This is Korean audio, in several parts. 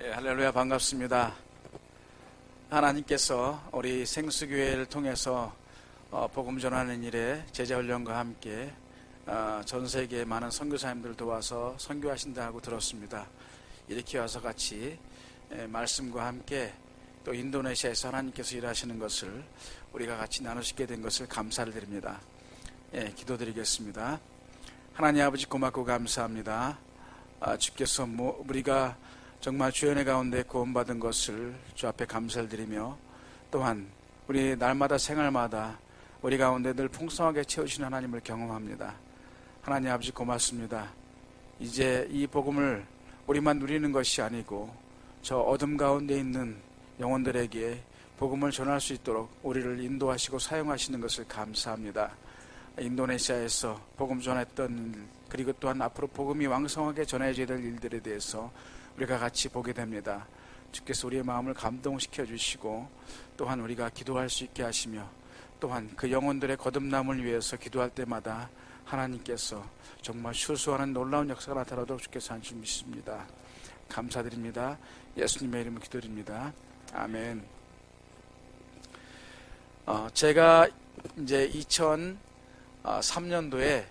할렐루야, 반갑습니다. 하나님께서 우리 생수교회를 통해서 복음 전하는 일에 제자훈련과 함께 전 세계의 많은 선교사님들 도와서 선교하신다 하고 들었습니다. 이렇게 와서 같이 말씀과 함께 또 인도네시아에서 하나님께서 일하시는 것을 우리가 같이 나누시게 된 것을 감사를 드립니다. 기도드리겠습니다. 하나님 아버지, 고맙고 감사합니다. 주께서 우리가 정말 주의 은혜 가운데 구원받은 것을 주 앞에 감사를 드리며, 또한 우리 날마다 생활마다 우리 가운데 늘 풍성하게 채우시는 하나님을 경험합니다. 하나님 아버지, 고맙습니다. 이제 이 복음을 우리만 누리는 것이 아니고 저 어둠 가운데 있는 영혼들에게 복음을 전할 수 있도록 우리를 인도하시고 사용하시는 것을 감사합니다. 인도네시아에서 복음 전했던 일, 그리고 또한 앞으로 복음이 왕성하게 전해져야 될 일들에 대해서 우리가 같이 보게 됩니다. 주께서 우리의 마음을 감동시켜 주시고, 또한 우리가 기도할 수 있게 하시며, 또한 그 영혼들의 거듭남을 위해서 기도할 때마다 하나님께서 정말 수수하는 놀라운 역사가 나타나도록 주께서 한 줄 믿습니다. 감사드립니다. 예수님의 이름으로 기도드립니다. 아멘. 제가 이제 2003년도에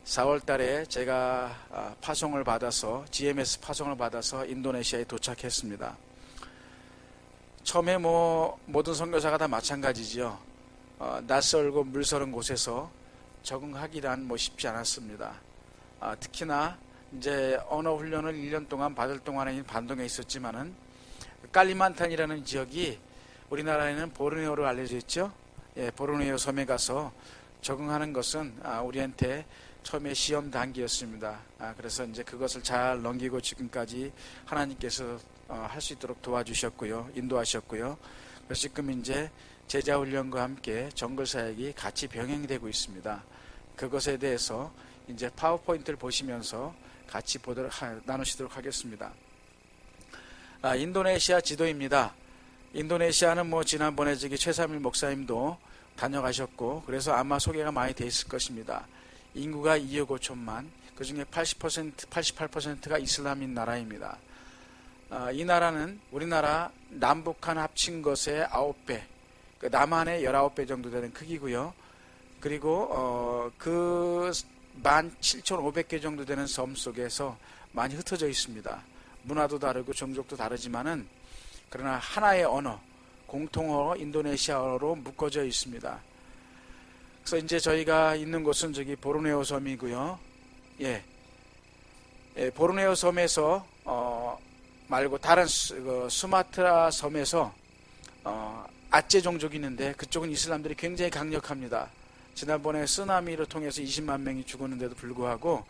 4월 달에 제가 파송을 받아서, GMS 파송을 받아서 인도네시아에 도착했습니다. 처음에 모든 선교사가 다 마찬가지죠. 낯설고 물서른 곳에서 적응하기란 쉽지 않았습니다. 특히나 이제 언어 훈련을 1년 동안 받을 동안에 반동에 있었지만은, 깔리만탄이라는 지역이 우리나라에는 보르네오로 알려져 있죠. 보르네오 섬에 가서 적응하는 것은 우리한테 처음에 시험 단계였습니다. 그래서 이제 그것을 잘 넘기고 지금까지 하나님께서 할 수 있도록 도와주셨고요, 인도하셨고요. 그래서 지금 이제 제자 훈련과 함께 정글 사역이 같이 병행되고 있습니다. 그것에 대해서 이제 파워포인트를 보시면서 같이 나누시도록 하겠습니다. 인도네시아 지도입니다. 인도네시아는 지난번에 최삼일 목사님도 다녀가셨고, 그래서 아마 소개가 많이 돼 있을 것입니다. 인구가 2억 5천만, 그 중에 88%가 이슬람인 나라입니다. 이 나라는 우리나라 남북한 합친 것의 9배, 남한의 19배 정도 되는 크기고요. 그리고 그 17,500개 정도 되는 섬 속에서 많이 흩어져 있습니다. 문화도 다르고 종족도 다르지만은, 그러나 하나의 언어, 공통어 인도네시아어로 묶어져 있습니다. 그래서 이제 저희가 있는 곳은 보르네오 섬이고요. 보르네오 섬에서 말고 다른 수마트라 섬에서 아째 종족이 있는데, 그쪽은 이슬람들이 굉장히 강력합니다. 지난번에 쓰나미를 통해서 20만 명이 죽었는데도 불구하고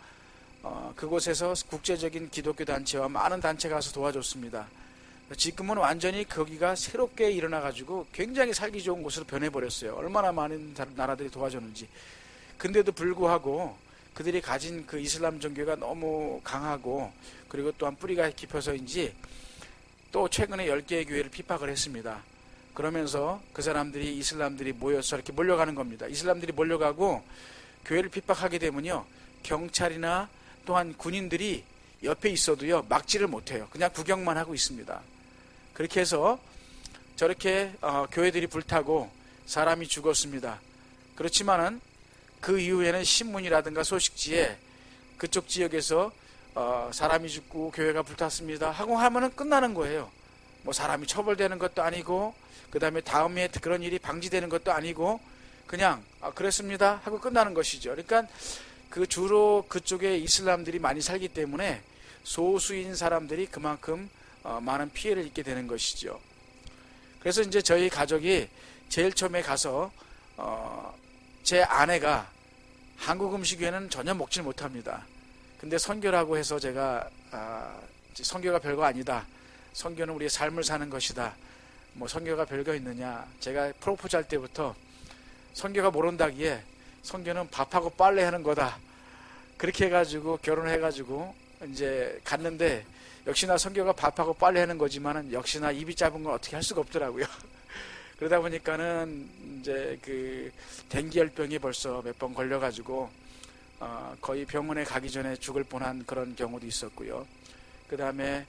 그곳에서 국제적인 기독교 단체와 많은 단체가 가서 도와줬습니다. 지금은 완전히 거기가 새롭게 일어나가지고 굉장히 살기 좋은 곳으로 변해버렸어요. 얼마나 많은 나라들이 도와줬는지. 근데도 불구하고 그들이 가진 그 이슬람 종교가 너무 강하고, 그리고 또한 뿌리가 깊어서인지 또 최근에 10개의 교회를 핍박을 했습니다. 그러면서 그 사람들이, 이슬람들이 모여서 이렇게 몰려가는 겁니다. 이슬람들이 몰려가고 교회를 핍박하게 되면요, 경찰이나 또한 군인들이 옆에 있어도요 막지를 못해요. 그냥 구경만 하고 있습니다. 그렇게 해서 저렇게 교회들이 불타고 사람이 죽었습니다. 그렇지만은 그 이후에는 신문이라든가 소식지에 그쪽 지역에서 사람이 죽고 교회가 불탔습니다 하고 하면은 끝나는 거예요. 사람이 처벌되는 것도 아니고, 그 다음에 다음에 그런 일이 방지되는 것도 아니고, 그냥 그랬습니다 하고 끝나는 것이죠. 그러니까 주로 그쪽에 이슬람들이 많이 살기 때문에 소수인 사람들이 그만큼 많은 피해를 입게 되는 것이죠. 그래서 이제 저희 가족이 제일 처음에 가서 제 아내가 한국 음식에는 전혀 먹질 못합니다. 근데 선교라고 해서 제가 선교가 별거 아니다, 선교는 우리의 삶을 사는 것이다, 선교가 별거 있느냐, 제가 프로포즈 할 때부터 선교가 모른다기에 선교는 밥하고 빨래하는 거다, 그렇게 해가지고 결혼해가지고 이제 갔는데, 역시나 선교가 밥하고 빨래하는 거지만은 역시나 입이 짧은 건 어떻게 할 수가 없더라고요. 그러다 보니까는 이제 dengu열병이 벌써 몇 번 걸려가지고 거의 병원에 가기 전에 죽을 뻔한 그런 경우도 있었고요. 그 다음에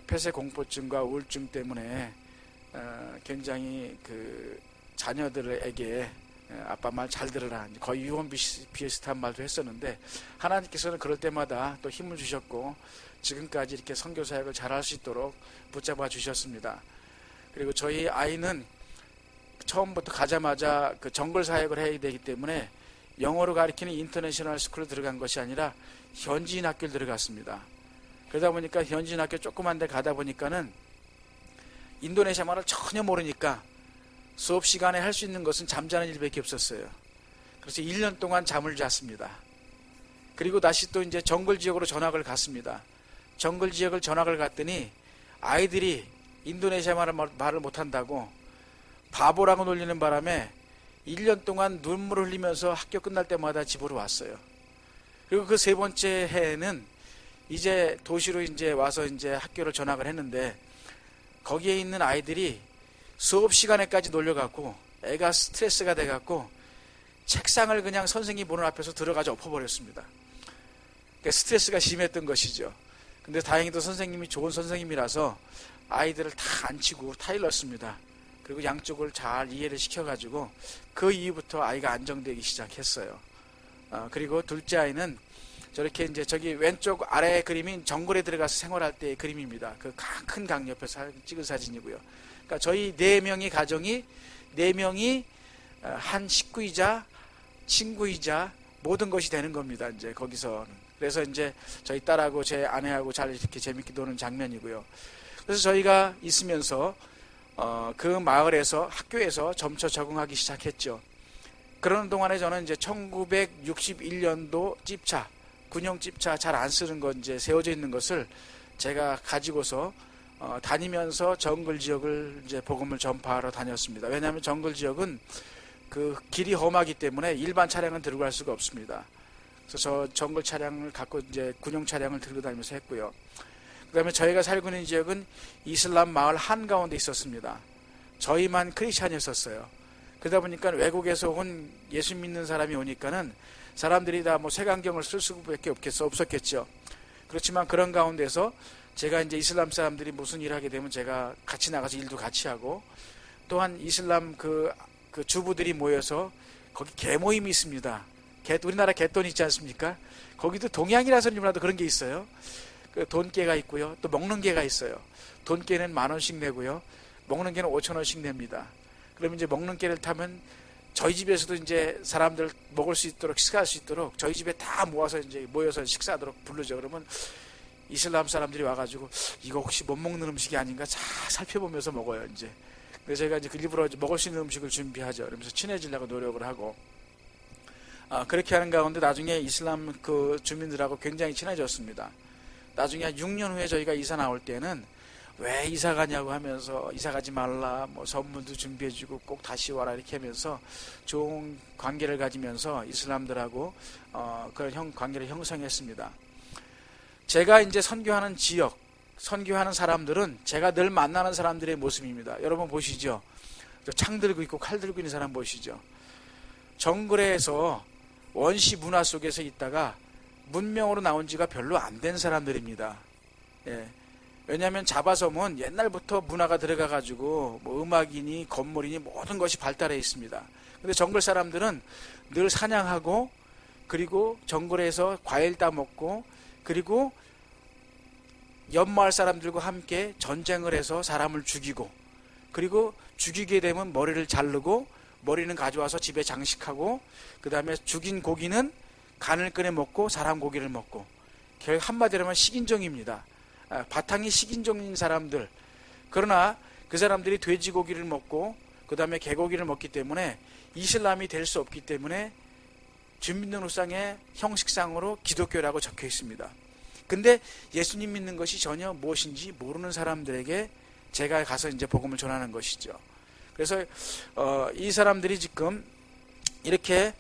폐쇄 공포증과 우울증 때문에 굉장히 그 자녀들에게 아빠 말 잘 들으라, 거의 유언 비슷한 말도 했었는데, 하나님께서는 그럴 때마다 또 힘을 주셨고 지금까지 이렇게 선교 사역을 잘할 수 있도록 붙잡아 주셨습니다. 그리고 저희 아이는 처음부터 가자마자 그 정글 사역을 해야 되기 때문에 영어로 가르치는 인터내셔널 스쿨로 들어간 것이 아니라 현지인 학교를 들어갔습니다. 그러다 보니까 현지인 학교 조그만 데 가다 보니까는 인도네시아 말을 전혀 모르니까 수업 시간에 할 수 있는 것은 잠자는 일밖에 없었어요. 그래서 1년 동안 잠을 잤습니다. 그리고 다시 또 이제 정글 지역으로 전학을 갔습니다. 정글 지역을 전학을 갔더니 아이들이 인도네시아 말을 못한다고 바보라고 놀리는 바람에 1년 동안 눈물을 흘리면서 학교 끝날 때마다 집으로 왔어요. 그리고 그 세 번째 해에는 이제 도시로 이제 와서 이제 학교를 전학을 했는데, 거기에 있는 아이들이 수업 시간에까지 놀려갖고 애가 스트레스가 돼갖고 책상을 그냥 선생님 보는 앞에서 들어가서 엎어버렸습니다. 그러니까 스트레스가 심했던 것이죠. 근데 다행히도 선생님이 좋은 선생님이라서 아이들을 다 앉히고 타일렀습니다. 그리고 양쪽을 잘 이해를 시켜가지고 그 이후부터 아이가 안정되기 시작했어요. 그리고 둘째 아이는 저렇게 이제 저기 왼쪽 아래 그림이 정글에 들어가서 생활할 때의 그림입니다. 그 큰 강 옆에서 찍은 사진이고요. 그러니까 저희 네 명의 가정이 한 식구이자 친구이자 모든 것이 되는 겁니다. 이제 거기서는. 그래서 이제 저희 딸하고 제 아내하고 잘 이렇게 재밌게 노는 장면이고요. 그래서 저희가 있으면서 그 마을에서 학교에서 점차 적응하기 시작했죠. 그러는 동안에 저는 이제 1961년도 찝차, 군용 찝차 잘 안 쓰는 거 이제 세워져 있는 것을 제가 가지고서 다니면서 정글 지역을 이제 복음을 전파하러 다녔습니다. 왜냐하면 정글 지역은 그 길이 험하기 때문에 일반 차량은 들고 갈 수가 없습니다. 그래서 저 정글 차량을 갖고 이제 군용 차량을 들고 다니면서 했고요. 그다음에 저희가 살고 있는 지역은 이슬람 마을 한가운데 있었습니다. 저희만 크리스찬이었어요. 그러다 보니까 외국에서 온 예수 믿는 사람이 오니까는 사람들이 다 뭐 색안경을 쓸 수밖에 없었겠죠. 그렇지만 그런 가운데서 제가 이제 이슬람 사람들이 무슨 일 하게 되면 제가 같이 나가서 일도 같이 하고, 또한 이슬람 그 주부들이 모여서 거기 개 모임이 있습니다. 우리나라 갯돈 있지 않습니까? 거기도 동양이라서는 몰라도 그런 게 있어요. 그 돈개가 있고요. 또 먹는 개가 있어요. 돈개는 10,000원씩 내고요. 먹는 개는 5,000원씩 냅니다. 그러면 이제 먹는 개를 타면 저희 집에서도 이제 사람들 먹을 수 있도록, 식사할 수 있도록 저희 집에 다 모여서 식사하도록 부르죠. 그러면 이슬람 사람들이 와가지고 이거 혹시 못 먹는 음식이 아닌가 잘 살펴보면서 먹어요. 이제 그래서 제가 이제 일부러 먹을 수 있는 음식을 준비하죠. 그러면서 친해지려고 노력을 하고, 그렇게 하는 가운데 나중에 이슬람 그 주민들하고 굉장히 친해졌습니다. 나중에 한 6년 후에 저희가 이사 나올 때는 왜 이사 가냐고 하면서 이사 가지 말라, 뭐 선물도 준비해주고 꼭 다시 와라 이렇게 하면서 좋은 관계를 가지면서 이슬람들하고 그런 관계를 형성했습니다. 제가 이제 선교하는 지역, 선교하는 사람들은 제가 늘 만나는 사람들의 모습입니다. 여러분 보시죠. 창 들고 있고 칼 들고 있는 사람 보시죠. 정글에서 원시 문화 속에서 있다가 문명으로 나온 지가 별로 안 된 사람들입니다. 예. 왜냐하면 자바섬은 옛날부터 문화가 들어가가지고 뭐 음악이니 건물이니 모든 것이 발달해 있습니다. 근데 정글 사람들은 늘 사냥하고, 그리고 정글에서 과일 따먹고, 그리고 옆마을 사람들과 함께 전쟁을 해서 사람을 죽이고, 그리고 죽이게 되면 머리를 자르고 머리는 가져와서 집에 장식하고, 그 다음에 죽인 고기는 간을 꺼내 먹고 사람 고기를 먹고, 결국 한마디로 하면 식인종입니다. 바탕이 식인종인 사람들. 그러나 그 사람들이 돼지고기를 먹고 그 다음에 개고기를 먹기 때문에 이슬람이 될 수 없기 때문에 주민등록상의 형식상으로 기독교라고 적혀 있습니다. 근데 예수님 믿는 것이 전혀 무엇인지 모르는 사람들에게 제가 가서 이제 복음을 전하는 것이죠. 그래서 이 사람들이 지금 이렇게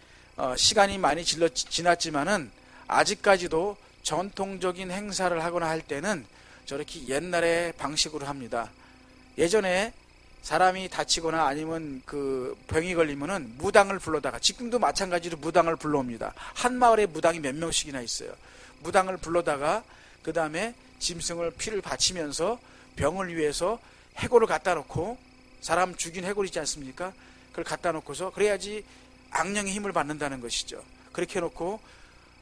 시간이 많이 지났지만은 아직까지도 전통적인 행사를 하거나 할 때는 저렇게 옛날의 방식으로 합니다. 예전에 사람이 다치거나 아니면 그 병이 걸리면은 무당을 불러다가, 지금도 마찬가지로 무당을 불러옵니다. 한 마을에 무당이 몇 명씩이나 있어요. 무당을 불러다가 그 다음에 짐승을 피를 바치면서 병을 위해서 해골을 갖다 놓고, 사람 죽인 해골 있지 않습니까? 그걸 갖다 놓고서 그래야지 악령의 힘을 받는다는 것이죠. 그렇게 해놓고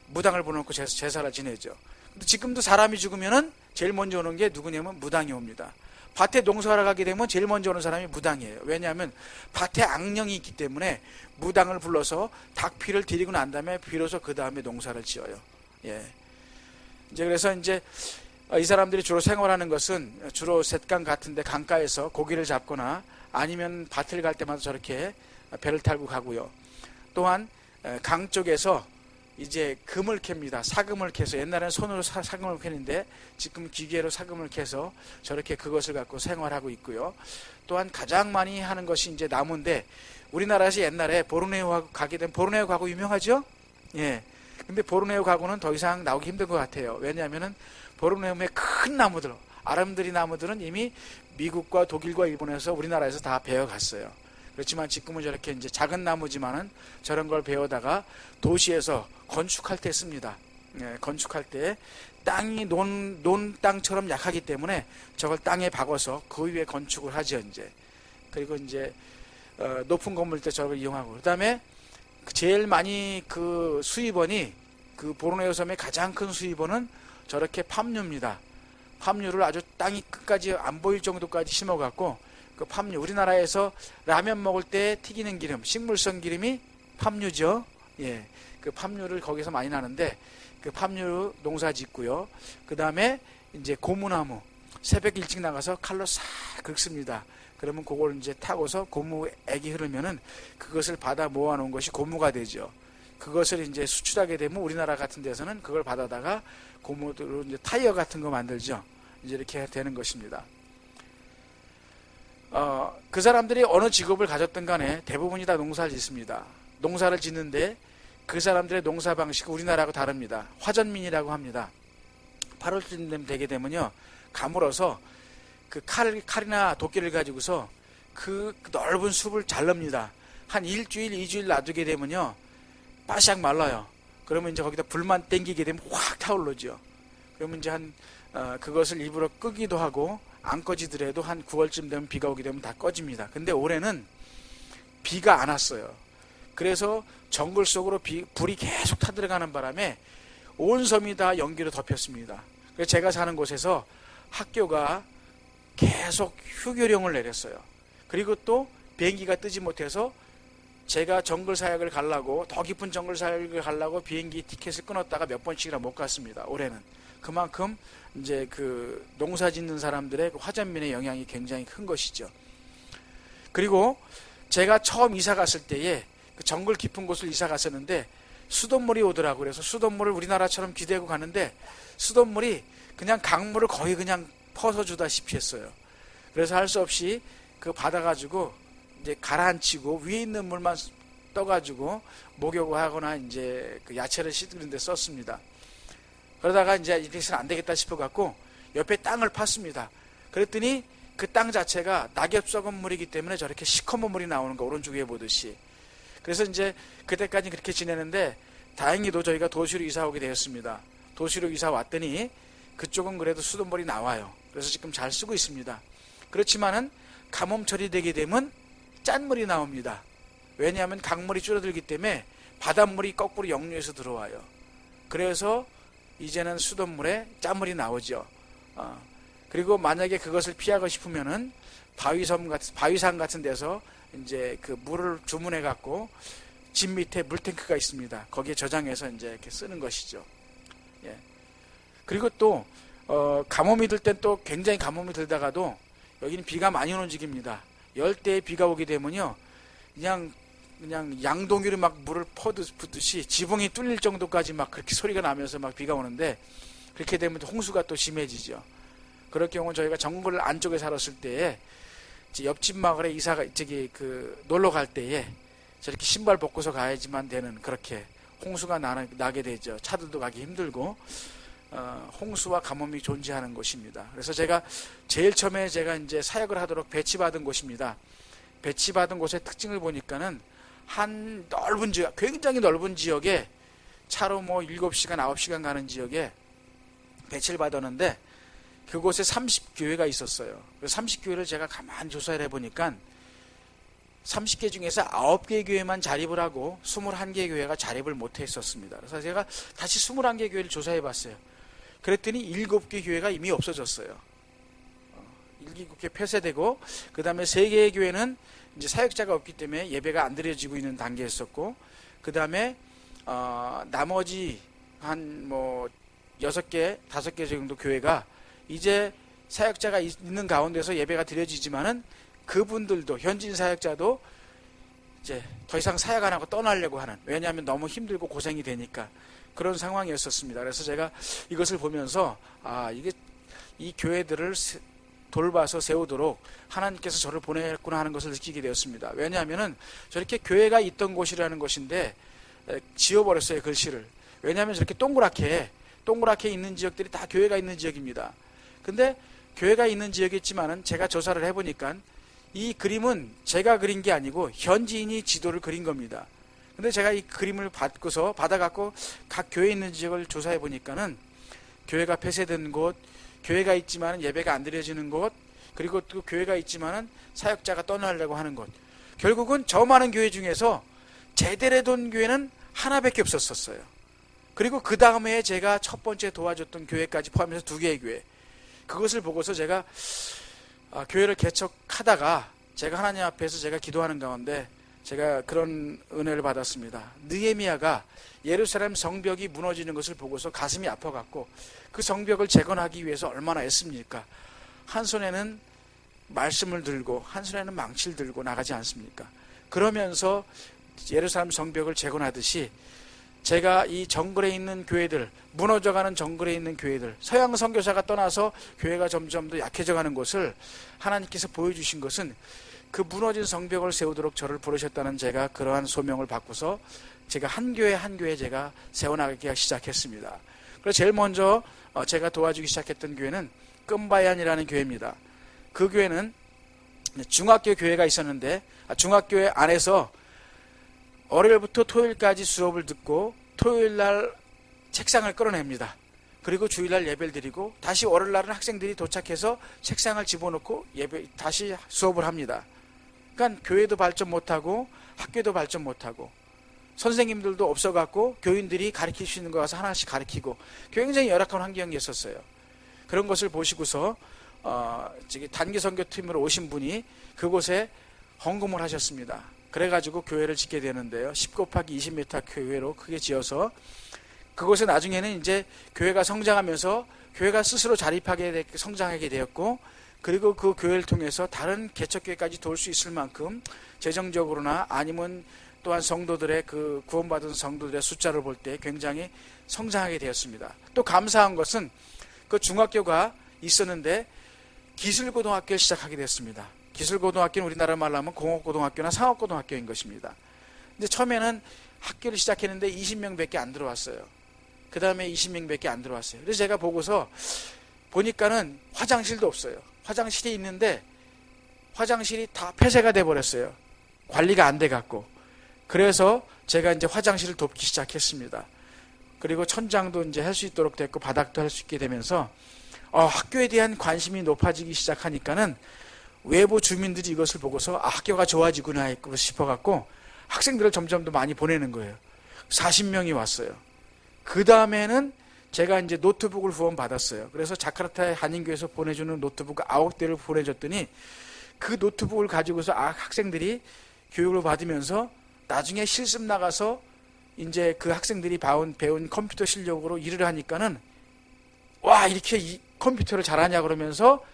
무당을 보내놓고 제사를 지내죠. 근데 지금도 사람이 죽으면은 제일 먼저 오는 게 누구냐면 무당이 옵니다. 밭에 농사하러 가게 되면 제일 먼저 오는 사람이 무당이에요. 왜냐하면 밭에 악령이 있기 때문에 무당을 불러서 닭피를 드리고 난 다음에 비로소 그 다음에 농사를 지어요. 예. 이제 그래서 이제 이 사람들이 주로 생활하는 것은 주로 셋강 같은데 강가에서 고기를 잡거나 아니면 밭을 갈 때마다 저렇게 배를 타고 가고요. 또한 강 쪽에서 이제 금을 캡니다. 사금을 캐서, 옛날에는 손으로 사금을 캐는데 지금 기계로 사금을 캐서 저렇게 그것을 갖고 생활하고 있고요. 또한 가장 많이 하는 것이 이제 나무인데, 우리나라에서 옛날에 보르네오 가게 되면, 보르네오 가구 유명하죠? 예. 근데 보르네오 가구는 더 이상 나오기 힘든 것 같아요. 왜냐하면은 보르네오의 큰 나무들, 아름드리 나무들은 이미 미국과 독일과 일본에서 우리나라에서 다 베어갔어요. 그렇지만 지금은 저렇게 이제 작은 나무지만은 저런 걸 베어다가 도시에서 건축할 때 씁니다. 예, 건축할 때 땅이 논 땅처럼 약하기 때문에 저걸 땅에 박아서 그 위에 건축을 하죠, 이제. 그리고 이제 높은 건물 때 저걸 이용하고, 그다음에 제일 많이 그 수입원이, 그 보르네오 섬의 가장 큰 수입원은 저렇게 팜유입니다. 팜유를 아주 땅이 끝까지 안 보일 정도까지 심어갖고, 그 팜유, 우리나라에서 라면 먹을 때 튀기는 기름, 식물성 기름이 팜유죠. 예, 그 팜유를 거기서 많이 나는데 그 팜유 농사 짓고요. 그 다음에 이제 고무나무, 새벽 일찍 나가서 칼로 싹 긁습니다. 그러면 그걸 이제 타고서 고무 액이 흐르면은 그것을 받아 모아놓은 것이 고무가 되죠. 그것을 이제 수출하게 되면 우리나라 같은 데서는 그걸 받아다가 고무로 이제 타이어 같은 거 만들죠. 이제 이렇게 되는 것입니다. 그 사람들이 어느 직업을 가졌든 간에 대부분이 다 농사를 짓습니다. 농사를 짓는데 그 사람들의 농사 방식은 우리나라하고 다릅니다. 화전민이라고 합니다. 8월쯤 되게 되면요, 가물어서 그 칼이나 도끼를 가지고서 그 넓은 숲을 자릅니다. 한 일주일, 2주일 놔두게 되면요, 바싹 말라요. 그러면 이제 거기다 불만 땡기게 되면 확 타오르죠. 그러면 이제 그것을 일부러 끄기도 하고, 안 꺼지더라도 한 9월쯤 되면 비가 오게 되면 다 꺼집니다. 근데 올해는 비가 안 왔어요. 그래서 정글 속으로 불이 계속 타들어가는 바람에 온 섬이 다 연기로 덮였습니다. 그래서 제가 사는 곳에서 학교가 계속 휴교령을 내렸어요. 그리고 또 비행기가 뜨지 못해서 제가 정글 사역을 가려고, 더 깊은 정글 사역을 가려고 비행기 티켓을 끊었다가 몇 번씩이나 못 갔습니다. 올해는. 그만큼 이제 그 농사 짓는 사람들의 그 화전민의 영향이 굉장히 큰 것이죠. 그리고 제가 처음 이사 갔을 때에 그 정글 깊은 곳을 이사 갔었는데 수돗물이 오더라고요. 그래서 수돗물을 우리나라처럼 기대고 가는데 수돗물이 그냥 강물을 거의 그냥 퍼서 주다시피 했어요. 그래서 할 수 없이 그 받아가지고 이제 가라앉히고 위에 있는 물만 떠가지고 목욕을 하거나 이제 그 야채를 씻는 데 썼습니다. 그러다가 이제 이래서는 안 되겠다 싶어갖고 옆에 땅을 팠습니다. 그랬더니 그 땅 자체가 낙엽 썩은 물이기 때문에 저렇게 시커먼 물이 나오는 거, 오른쪽 위에 보듯이. 그래서 이제 그때까지 그렇게 지내는데 다행히도 저희가 도시로 이사 오게 되었습니다. 도시로 이사 왔더니 그쪽은 그래도 수돗물이 나와요. 그래서 지금 잘 쓰고 있습니다. 그렇지만은 가뭄철이 되게 되면 짠물이 나옵니다. 왜냐하면 강물이 줄어들기 때문에 바닷물이 거꾸로 역류해서 들어와요. 그래서 이제는 수돗물에 짠물이 나오죠. 그리고 만약에 그것을 피하고 싶으면은 바위산 같은 데서 이제 그 물을 주문해 갖고 집 밑에 물탱크가 있습니다. 거기에 저장해서 이제 이렇게 쓰는 것이죠. 예. 그리고 또 가뭄이 들 땐 또 굉장히 가뭄이 들다가도 여기는 비가 많이 오는 지기입니다. 열대에 비가 오게 되면요, 그냥 양동이로 막 물을 퍼붓듯이 지붕이 뚫릴 정도까지 막 그렇게 소리가 나면서 막 비가 오는데, 그렇게 되면 홍수가 또 심해지죠. 그럴 경우 저희가 정글 안쪽에 살았을 때에 옆집 마을에 놀러 갈 때에 저렇게 신발 벗고서 가야지만 되는, 그렇게 홍수가 나게 되죠. 차들도 가기 힘들고, 홍수와 가뭄이 존재하는 곳입니다. 그래서 제가 제일 처음에 제가 이제 사역을 하도록 배치받은 곳입니다. 배치받은 곳의 특징을 보니까는 한 넓은 지역, 굉장히 넓은 지역에 차로 뭐 7시간, 9시간 가는 지역에 배치를 받았는데, 그곳에 30교회가 있었어요. 30교회를 제가 가만히 조사를 해보니까 30개 중에서 9개 교회만 자립을 하고 21개 교회가 자립을 못했었습니다. 그래서 제가 다시 21개 교회를 조사해봤어요. 그랬더니 7개 교회가 이미 없어졌어요. 7개 폐쇄되고, 그 다음에 3개의 교회는 이제 사역자가 없기 때문에 예배가 안 드려지고 있는 단계였었고, 그 다음에 나머지 한 6개, 5개 정도 교회가 이제 사역자가 있는 가운데서 예배가 드려지지만은 그분들도, 현지인 사역자도 이제 더 이상 사역 안 하고 떠나려고 하는, 왜냐하면 너무 힘들고 고생이 되니까 그런 상황이었었습니다. 그래서 제가 이것을 보면서 이게 이 교회들을 돌봐서 세우도록 하나님께서 저를 보냈구나 하는 것을 느끼게 되었습니다. 왜냐하면은 저렇게 교회가 있던 곳이라는 것인데 지워버렸어요, 글씨를. 왜냐하면 저렇게 동그랗게 있는 지역들이 다 교회가 있는 지역입니다. 근데 교회가 있는 지역이었지만은 제가 조사를 해보니까 이 그림은 제가 그린 게 아니고 현지인이 지도를 그린 겁니다. 근데 제가 이 그림을 받아갖고 각 교회 있는 지역을 조사해 보니까는 교회가 폐쇄된 곳, 교회가 있지만은 예배가 안 드려지는 곳, 그리고 또 교회가 있지만은 사역자가 떠나려고 하는 곳. 결국은 저 많은 교회 중에서 제대로 된 교회는 하나밖에 없었어요. 그리고 그 다음에 제가 첫 번째 도와줬던 교회까지 포함해서 2개의 교회. 그것을 보고서 제가 교회를 개척하다가 제가 하나님 앞에서 제가 기도하는 가운데 제가 그런 은혜를 받았습니다. 느헤미야가 예루살렘 성벽이 무너지는 것을 보고서 가슴이 아파갖고 그 성벽을 재건하기 위해서 얼마나 애씁니까? 한 손에는 말씀을 들고 한 손에는 망치를 들고 나가지 않습니까? 그러면서 예루살렘 성벽을 재건하듯이 제가 이 정글에 있는 교회들, 무너져가는 정글에 있는 교회들, 서양 선교사가 떠나서 교회가 점점 더 약해져가는 것을 하나님께서 보여주신 것은 그 무너진 성벽을 세우도록 저를 부르셨다는 제가 그러한 소명을 받고서 제가 한 교회 제가 세워나가기 시작했습니다. 그래서 제일 먼저 제가 도와주기 시작했던 교회는 끔바얀이라는 교회입니다. 그 교회는 중학교 교회가 있었는데 중학교회 안에서 월요일부터 토요일까지 수업을 듣고 토요일날 책상을 끌어냅니다. 그리고 주일날 예배를 드리고 다시 월요일날은 학생들이 도착해서 책상을 집어넣고 다시 수업을 합니다. 그러니까 교회도 발전 못하고 학교도 발전 못하고 선생님들도 없어갖고 교인들이 가르칠 수 있는 거 가서 하나씩 가르치고 굉장히 열악한 환경이었었어요. 그런 것을 보시고서 단기 선교팀으로 오신 분이 그곳에 헌금을 하셨습니다. 그래가지고 교회를 짓게 되는데요. 10곱하기 20m 교회로 크게 지어서 그곳에 나중에는 이제 교회가 성장하면서 교회가 스스로 성장하게 되었고, 그리고 그 교회를 통해서 다른 개척교회까지 도울 수 있을 만큼 재정적으로나 아니면 또한 성도들의 그 구원받은 성도들의 숫자를 볼 때 굉장히 성장하게 되었습니다. 또 감사한 것은 그 중학교가 있었는데 기술고등학교를 시작하게 됐습니다. 기술고등학교는 우리나라 말로 하면 공업고등학교나 상업고등학교인 것입니다. 근데 처음에는 학교를 시작했는데 20명밖에 안 들어왔어요. 그 다음에 20명밖에 안 들어왔어요. 그래서 제가 보고서 보니까는 화장실도 없어요. 화장실이 있는데 화장실이 다 폐쇄가 돼버렸어요. 관리가 안 돼갖고. 그래서 제가 이제 화장실을 돕기 시작했습니다. 그리고 천장도 이제 할 수 있도록 됐고 바닥도 할 수 있게 되면서 학교에 대한 관심이 높아지기 시작하니까는 외부 주민들이 이것을 보고서 학교가 좋아지구나 싶어갖고 학생들을 점점 더 많이 보내는 거예요. 40명이 왔어요. 그 다음에는 제가 이제 노트북을 후원 받았어요. 그래서 자카르타의 한인교회에서 보내주는 노트북 9대를 보내줬더니 그 노트북을 가지고서 학생들이 교육을 받으면서 나중에 실습 나가서 이제 그 학생들이 배운 컴퓨터 실력으로 일을 하니까는 와, 이렇게 이 컴퓨터를 잘하냐 그러면서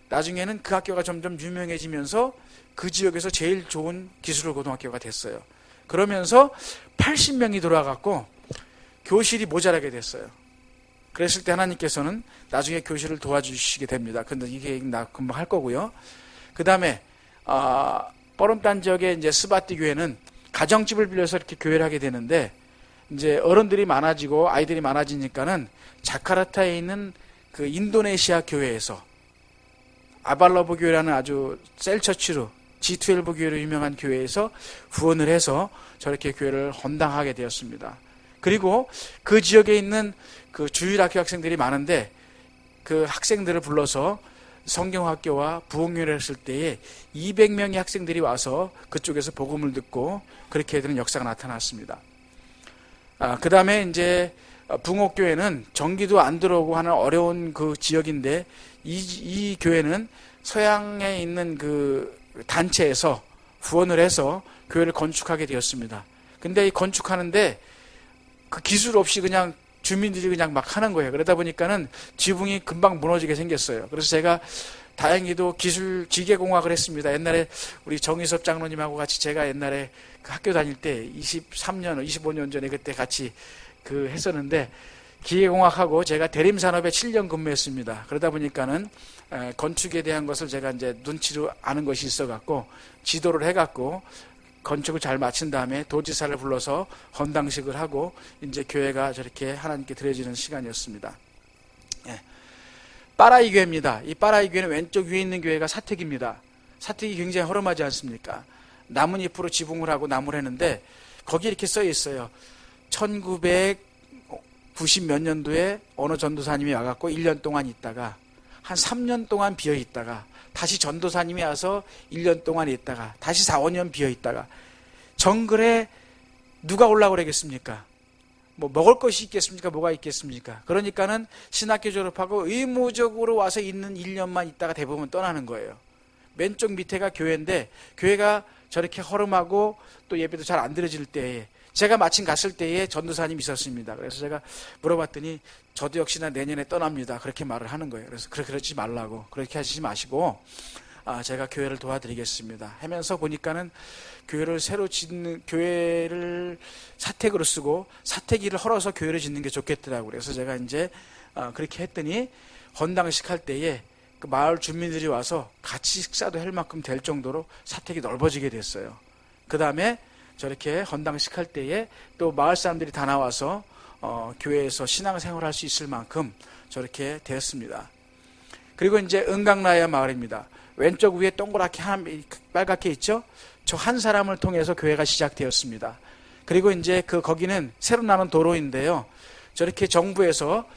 나중에는 그 학교가 점점 유명해지면서 그 지역에서 제일 좋은 기술 고등학교가 됐어요. 그러면서 80명이 돌아갔고 교실이 모자라게 됐어요. 그랬을 때 하나님께서는 나중에 교실을 도와주시게 됩니다. 근데 이게 나 금방 할 거고요. 그 다음에 뻐름단 지역의 이제 스바티 교회는 가정집을 빌려서 이렇게 교회를 하게 되는데 이제 어른들이 많아지고 아이들이 많아지니까는 자카르타에 있는 그 인도네시아 교회에서 아발러브 교회라는 아주 셀처치로 G12 교회로 유명한 교회에서 후원을 해서 저렇게 교회를 헌당하게 되었습니다. 그리고 그 지역에 있는 그 주일학교 학생들이 많은데 그 학생들을 불러서 성경학교와 부흥회를 했을 때에 200명의 학생들이 와서 그쪽에서 복음을 듣고 그렇게 되는 역사가 나타났습니다. 그 다음에 이제 붕옥교회는 전기도 안 들어오고 하는 어려운 그 지역인데 이 교회는 서양에 있는 그 단체에서 후원을 해서 교회를 건축하게 되었습니다. 근데 이 건축하는데 그 기술 없이 그냥 주민들이 그냥 막 하는 거예요. 그러다 보니까는 지붕이 금방 무너지게 생겼어요. 그래서 제가 다행히도 기계공학을 했습니다. 옛날에 우리 정희섭 장로님하고 같이 제가 옛날에 그 학교 다닐 때 23년, 25년 전에 그때 같이 그 했었는데 기계공학하고 제가 대림산업에 7년 근무했습니다. 그러다 보니까는 건축에 대한 것을 제가 이제 눈치로 아는 것이 있어갖고 지도를 해갖고 건축을 잘 마친 다음에 도지사를 불러서 헌당식을 하고 이제 교회가 저렇게 하나님께 드려지는 시간이었습니다. 빠라이 교회입니다. 이 빠라이 교회는 왼쪽 위에 있는 교회가 사택입니다. 사택이 굉장히 허름하지 않습니까? 나뭇잎으로 지붕을 하고 나무를 했는데 거기 이렇게 써 있어요. 1990 몇 년도에 어느 전도사님이 와갖고 1년 동안 있다가 한 3년 동안 비어 있다가 다시 전도사님이 와서 1년 동안 있다가 다시 4, 5년 비어 있다가 정글에 누가 올라오고 그러겠습니까? 뭐 먹을 것이 있겠습니까? 뭐가 있겠습니까? 그러니까는 신학교 졸업하고 의무적으로 와서 있는 1년만 있다가 대부분 떠나는 거예요. 맨쪽 밑에가 교회인데 교회가 저렇게 허름하고 또 예배도 잘 안 드려질 때에 제가 마침 갔을 때에 전도사님이 있었습니다. 그래서 제가 물어봤더니 저도 역시나 내년에 떠납니다. 그렇게 말을 하는 거예요. 그래서 그러지 말라고, 그렇게 하시지 마시고 제가 교회를 도와드리겠습니다 하면서 보니까는 교회를 새로 짓는, 교회를 사택으로 쓰고 사택일을 헐어서 교회를 짓는 게 좋겠더라고요. 그래서 제가 이제 그렇게 했더니 헌당식 할 때에 그 마을 주민들이 와서 같이 식사도 할 만큼 될 정도로 사택이 넓어지게 됐어요. 그 다음에 저렇게 헌당식 할 때에 또 마을 사람들이 다 나와서 교회에서 신앙생활을 할 수 있을 만큼 저렇게 되었습니다. 그리고 이제 은강라야 마을입니다. 왼쪽 위에 동그랗게 빨갛게 있죠? 저 한 사람을 통해서 교회가 시작되었습니다. 그리고 이제 거기는 새로 나는 도로인데요. 저렇게 정부에서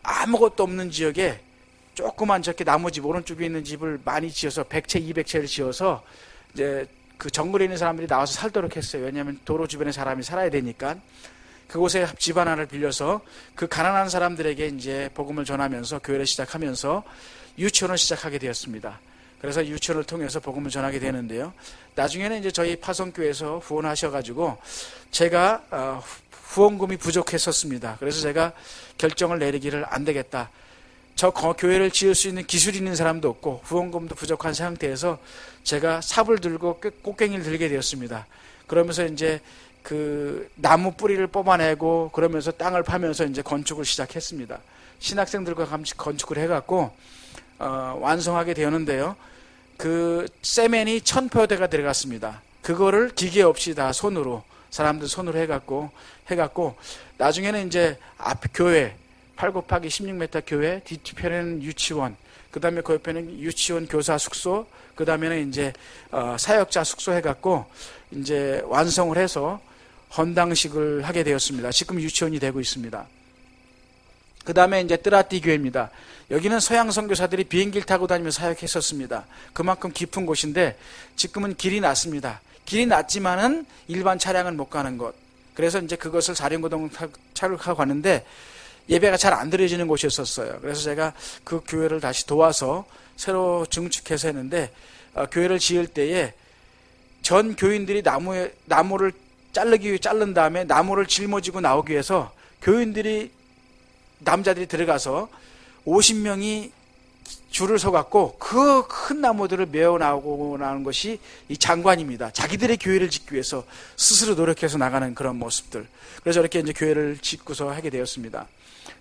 아무것도 없는 지역에 조그만 저렇게 나무집 오른쪽에 있는 집을 많이 지어서 100채, 200채를 지어서 이제 그 정글에 있는 사람들이 나와서 살도록 했어요. 왜냐하면 도로 주변에 사람이 살아야 되니까. 그곳에 집 하나를 빌려서 그 가난한 사람들에게 이제 복음을 전하면서 교회를 시작하면서 유치원을 시작하게 되었습니다. 그래서 유치원을 통해서 복음을 전하게 되는데요. 나중에는 이제 저희 파송교회에서 후원하셔가지고 제가 후원금이 부족했었습니다. 그래서 제가 결정을 내리기를 안 되겠다. 저 교회를 지을 수 있는 기술이 있는 사람도 없고 후원금도 부족한 상태에서 제가 삽을 들고 꽃갱이를 들게 되었습니다. 그러면서 이제 그 나무 뿌리를 뽑아내고 그러면서 땅을 파면서 이제 건축을 시작했습니다. 신학생들과 같이 건축을 해갖고 완성하게 되었는데요. 그 세멘이 1000포대가 들어갔습니다. 그거를 기계 없이 다 손으로 사람들 손으로 해갖고 나중에는 이제 앞 교회 8곱하기 16m 교회, 뒤편에는 유치원, 그 다음에 그 옆에는 유치원 교사 숙소, 그 다음에는 이제 사역자 숙소 해갖고 이제 완성을 해서 헌당식을 하게 되었습니다. 지금 유치원이 되고 있습니다. 그 다음에 이제 뜨라띠 교회입니다. 여기는 서양 선교사들이 비행기를 타고 다니면서 사역했었습니다. 그만큼 깊은 곳인데 지금은 길이 났습니다. 길이 났지만은 일반 차량은 못 가는 곳. 그래서 이제 그것을 사령고동 차를 하고 가는데 예배가 잘 안 드려지는 곳이었어요. 그래서 제가 그 교회를 다시 도와서 새로 증축해서 했는데 교회를 지을 때에 전 교인들이 나무를 자른 다음에 나무를 짊어지고 나오기 위해서 교인들이 남자들이 들어가서 50명이 줄을 서갖고 그 큰 나무들을 메어 나오고 나오는 것이 이 장관입니다. 자기들의 교회를 짓기 위해서 스스로 노력해서 나가는 그런 모습들. 그래서 이렇게 이제 교회를 짓고서 하게 되었습니다.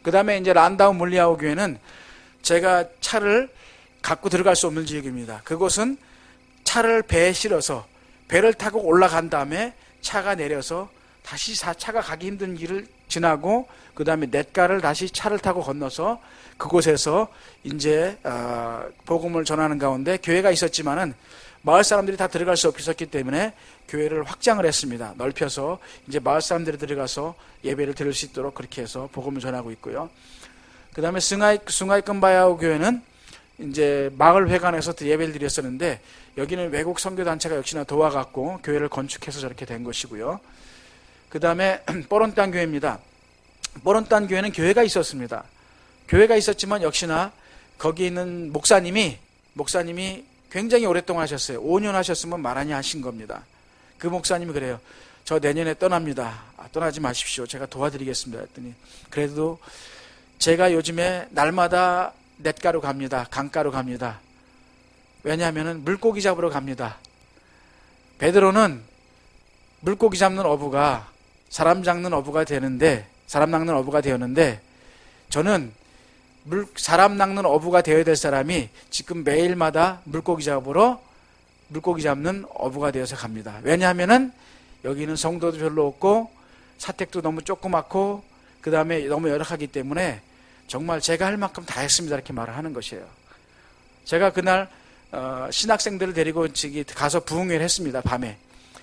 그 다음에 이제 란다우 물리아우 교회는 제가 차를 갖고 들어갈 수 없는 지역입니다. 그곳은 차를 배에 실어서 배를 타고 올라간 다음에 차가 내려서 다시 차가 가기 힘든 길을 지나고 그 다음에 냇가를 다시 차를 타고 건너서 그곳에서 이제 복음을 전하는 가운데 교회가 있었지만은 마을 사람들이 다 들어갈 수 없었기 때문에 교회를 확장을 했습니다. 넓혀서 이제 마을 사람들이 들어가서 예배를 드릴 수 있도록 그렇게 해서 복음을 전하고 있고요. 그 다음에 숭하이 끔바야오 교회는 이제 마을 회관에서 예배를 드렸었는데, 여기는 외국 선교단체가 역시나 도와갖고 교회를 건축해서 저렇게 된 것이고요. 그 다음에 뽀론땅 교회입니다. 뽀론땅 교회는 교회가 있었습니다. 교회가 있었지만 역시나 거기 있는 목사님이 굉장히 오랫동안 하셨어요. 5년 하셨으면 말하니 하신 겁니다. 그 목사님이 그래요. 저 내년에 떠납니다. 떠나지 마십시오. 제가 도와드리겠습니다. 했더니, 그래도 제가 요즘에 날마다 냇가로 갑니다. 강가로 갑니다. 왜냐하면 물고기 잡으러 갑니다. 베드로는 물고기 잡는 어부가 사람 낚는 어부가 되었는데, 저는 사람 낚는 어부가 되어야 될 사람이 지금 매일마다 물고기 잡는 어부가 되어서 갑니다. 왜냐하면은 여기는 성도도 별로 없고 사택도 너무 조그맣고 그 다음에 너무 열악하기 때문에 정말 제가 할 만큼 다 했습니다. 이렇게 말을 하는 것이에요. 제가 그날 신학생들을 데리고 가서 부흥회를 했습니다. 밤에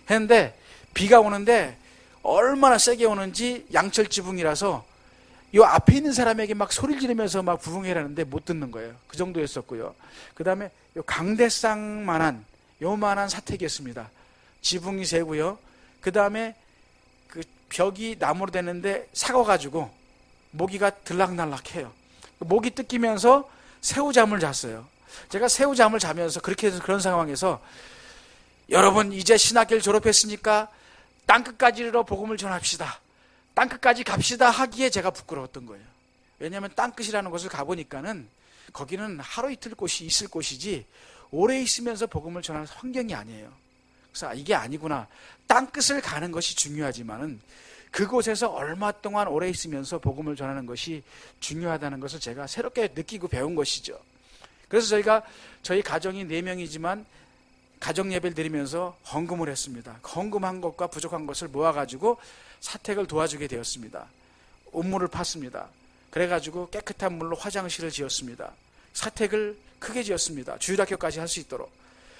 했는데 비가 오는데 얼마나 세게 오는지 양철 지붕이라서 이 앞에 있는 사람에게 막 소리를 지르면서 막 부흥회를 하는데 못 듣는 거예요. 그 정도였었고요. 그 다음에 강대상만한 요만한 사택이었습니다. 지붕이 세고요. 그 다음에 그 벽이 나무로 됐는데 삭아가지고 모기가 들락날락해요. 모기 뜯기면서 새우잠을 잤어요. 제가 새우잠을 자면서 그런 상황에서 여러분 이제 신학교를 졸업했으니까 땅끝까지 이르러 복음을 전합시다. 땅끝까지 갑시다 하기에 제가 부끄러웠던 거예요. 왜냐하면 땅끝이라는 곳을 가보니까는 거기는 하루 이틀 있을 곳이지 오래 있으면서 복음을 전하는 환경이 아니에요. 그래서 이게 아니구나. 땅끝을 가는 것이 중요하지만은 그곳에서 얼마 동안 오래 있으면서 복음을 전하는 것이 중요하다는 것을 제가 새롭게 느끼고 배운 것이죠. 그래서 저희 가정이 4명이지만 가정 예배를 드리면서 헌금을 했습니다. 헌금한 것과 부족한 것을 모아가지고 사택을 도와주게 되었습니다. 우물을 팠습니다. 그래가지고 깨끗한 물로 화장실을 지었습니다. 사택을 크게 지었습니다. 주일학교까지 할 수 있도록.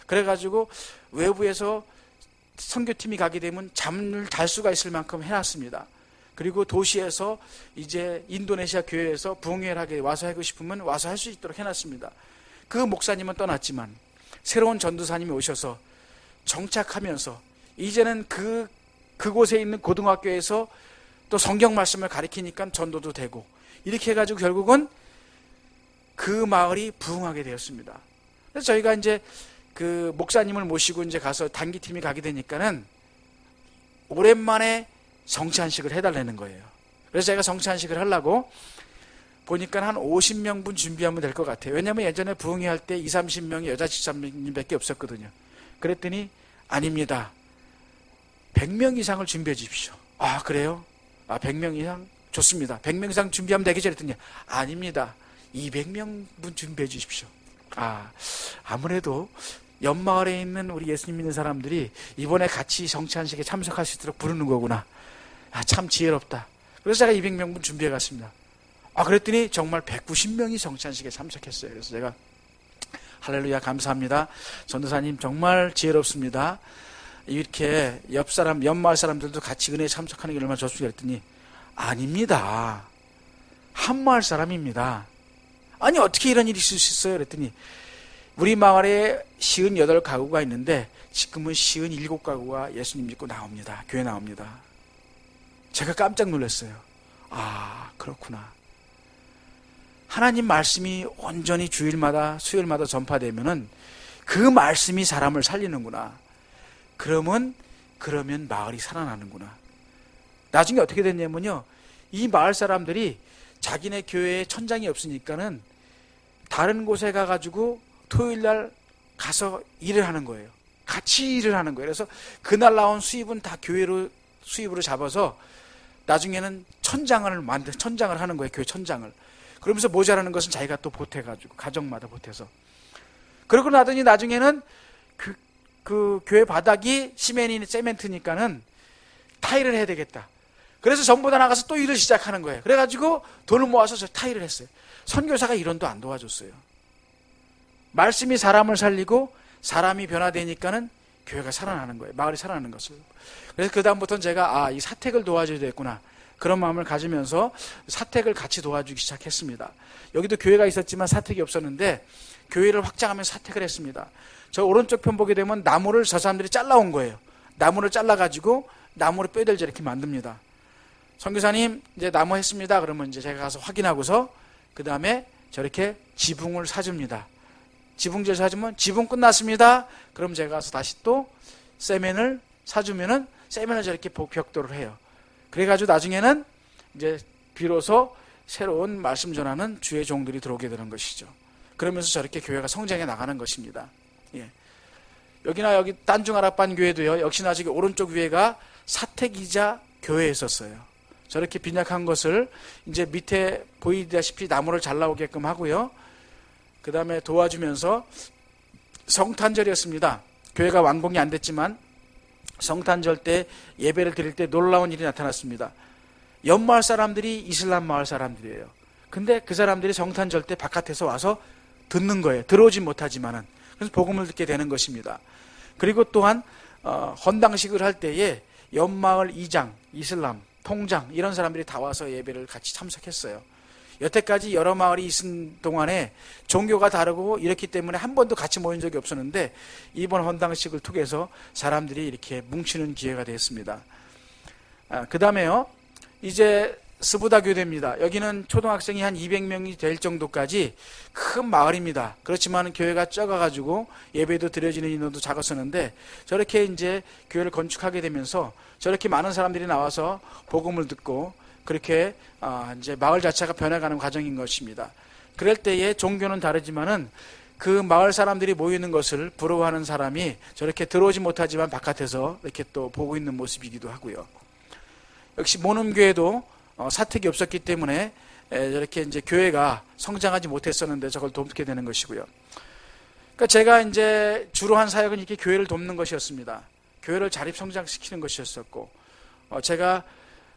그래가지고 외부에서 선교팀이 가게 되면 잠을 잘 수가 있을 만큼 해놨습니다. 그리고 도시에서 이제 인도네시아 교회에서 부흥회를 하게 와서 하고 싶으면 와서 할 수 있도록 해놨습니다. 그 목사님은 떠났지만 새로운 전도사님이 오셔서 정착하면서 이제는 그곳에 있는 고등학교에서 또 성경 말씀을 가르치니까 전도도 되고 이렇게 해가지고 결국은 그 마을이 부흥하게 되었습니다. 그래서 저희가 이제 그 목사님을 모시고 이제 가서 단기팀이 가게 되니까는 오랜만에 성찬식을 해달라는 거예요. 그래서 제가 성찬식을 하려고 보니까 한 50명분 준비하면 될 것 같아요. 왜냐하면 예전에 부흥회 할 때 20-30명이 여자 13명밖에 없었거든요. 그랬더니 아닙니다. 100명 이상을 준비해 주십시오. 아 그래요? 100명 이상? 좋습니다. 100명 이상 준비하면 되겠죠? 그랬더니 아닙니다. 200명분 준비해 주십시오. 아무래도 옆마을에 있는 우리 예수님 믿는 사람들이 이번에 같이 성찬식에 참석할 수 있도록 부르는 거구나. 참 지혜롭다. 그래서 제가 200명분 준비해 갔습니다. 그랬더니 정말 190명이 성찬식에 참석했어요. 그래서 제가 할렐루야 감사합니다. 전도사님 정말 지혜롭습니다. 이렇게 옆마을 사람들도 같이 은혜에 참석하는 게 얼마나 좋습니까? 그랬더니 아닙니다. 한마을 사람입니다. 아니 어떻게 이런 일이 있을 수 있어요? 그랬더니 우리 마을에 58가구가 있는데 지금은 57가구가 예수님 믿고 나옵니다. 교회 나옵니다. 제가 깜짝 놀랐어요. 그렇구나. 하나님 말씀이 온전히 주일마다 수요일마다 전파되면은 그 말씀이 사람을 살리는구나. 그러면 마을이 살아나는구나. 나중에 어떻게 됐냐면요. 이 마을 사람들이 자기네 교회에 천장이 없으니까는 다른 곳에 가가지고 토요일날 가서 일을 하는 거예요. 같이 일을 하는 거예요. 그래서 그날 나온 수입은 다 수입으로 잡아서 나중에는 천장을 하는 거예요. 교회 천장을. 그러면서 모자라는 것은 자기가 또 보태가지고 가정마다 보태서. 그러고 나더니 나중에는 그 교회 바닥이 세멘트니까는 타일을 해야 되겠다. 그래서 전부 다 나가서 또 일을 시작하는 거예요. 그래가지고 돈을 모아서 저 타일을 했어요. 선교사가 이런도 안 도와줬어요. 말씀이 사람을 살리고 사람이 변화되니까는 교회가 살아나는 거예요. 마을이 살아나는 것을. 그래서 그 다음부터는 제가 이 사택을 도와줘야 되겠구나. 그런 마음을 가지면서 사택을 같이 도와주기 시작했습니다. 여기도 교회가 있었지만 사택이 없었는데 교회를 확장하면서 사택을 했습니다. 저 오른쪽 편 보게 되면 나무를 저 사람들이 잘라온 거예요. 나무를 잘라가지고 나무를 뼈대를 이렇게 만듭니다. 선교사님 이제 나무 했습니다. 그러면 이제 제가 가서 확인하고서 그 다음에 저렇게 지붕을 사줍니다. 지붕재를 사주면 지붕 끝났습니다. 그럼 제가 가서 다시 또 세면을 사주면은 세면을 저렇게 벽돌을 해요. 그래가지고 나중에는 이제 비로소 새로운 말씀 전하는 주의 종들이 들어오게 되는 것이죠. 그러면서 저렇게 교회가 성장해 나가는 것입니다. 예. 여기나 여기 딴중아랍반 교회도요. 역시나 저기 오른쪽 위에가 사택이자 교회였었어요. 저렇게 빈약한 것을 이제 밑에 보이다시피 나무를 잘 나오게끔 하고요. 그 다음에 도와주면서 성탄절이었습니다. 교회가 완공이 안 됐지만 성탄절 때 예배를 드릴 때 놀라운 일이 나타났습니다. 옆마을 사람들이 이슬람 마을 사람들이에요. 근데 그 사람들이 성탄절 때 바깥에서 와서 듣는 거예요. 들어오진 못하지만은. 그래서 복음을 듣게 되는 것입니다. 그리고 또한 헌당식을 할 때에 옆마을 이장, 이슬람, 통장 이런 사람들이 다 와서 예배를 같이 참석했어요. 여태까지 여러 마을이 있은 동안에 종교가 다르고 이렇기 때문에 한 번도 같이 모인 적이 없었는데 이번 헌당식을 통해서 사람들이 이렇게 뭉치는 기회가 되었습니다. 그 다음에요. 이제 스부다 교대입니다. 여기는 초등학생이 한 200명이 될 정도까지 큰 마을입니다. 그렇지만 교회가 적어가지고 예배도 드려지는 인원도 작았었는데 저렇게 이제 교회를 건축하게 되면서 저렇게 많은 사람들이 나와서 복음을 듣고 그렇게 이제 마을 자체가 변해가는 과정인 것입니다. 그럴 때에 종교는 다르지만은 그 마을 사람들이 모이는 것을 부러워하는 사람이 저렇게 들어오지 못하지만 바깥에서 이렇게 또 보고 있는 모습이기도 하고요. 역시 모놈교회도 사택이 없었기 때문에 저렇게 이제 교회가 성장하지 못했었는데 저걸 돕게 되는 것이고요. 그러니까 제가 이제 주로 한 사역은 이렇게 교회를 돕는 것이었습니다. 교회를 자립 성장시키는 것이었었고, 제가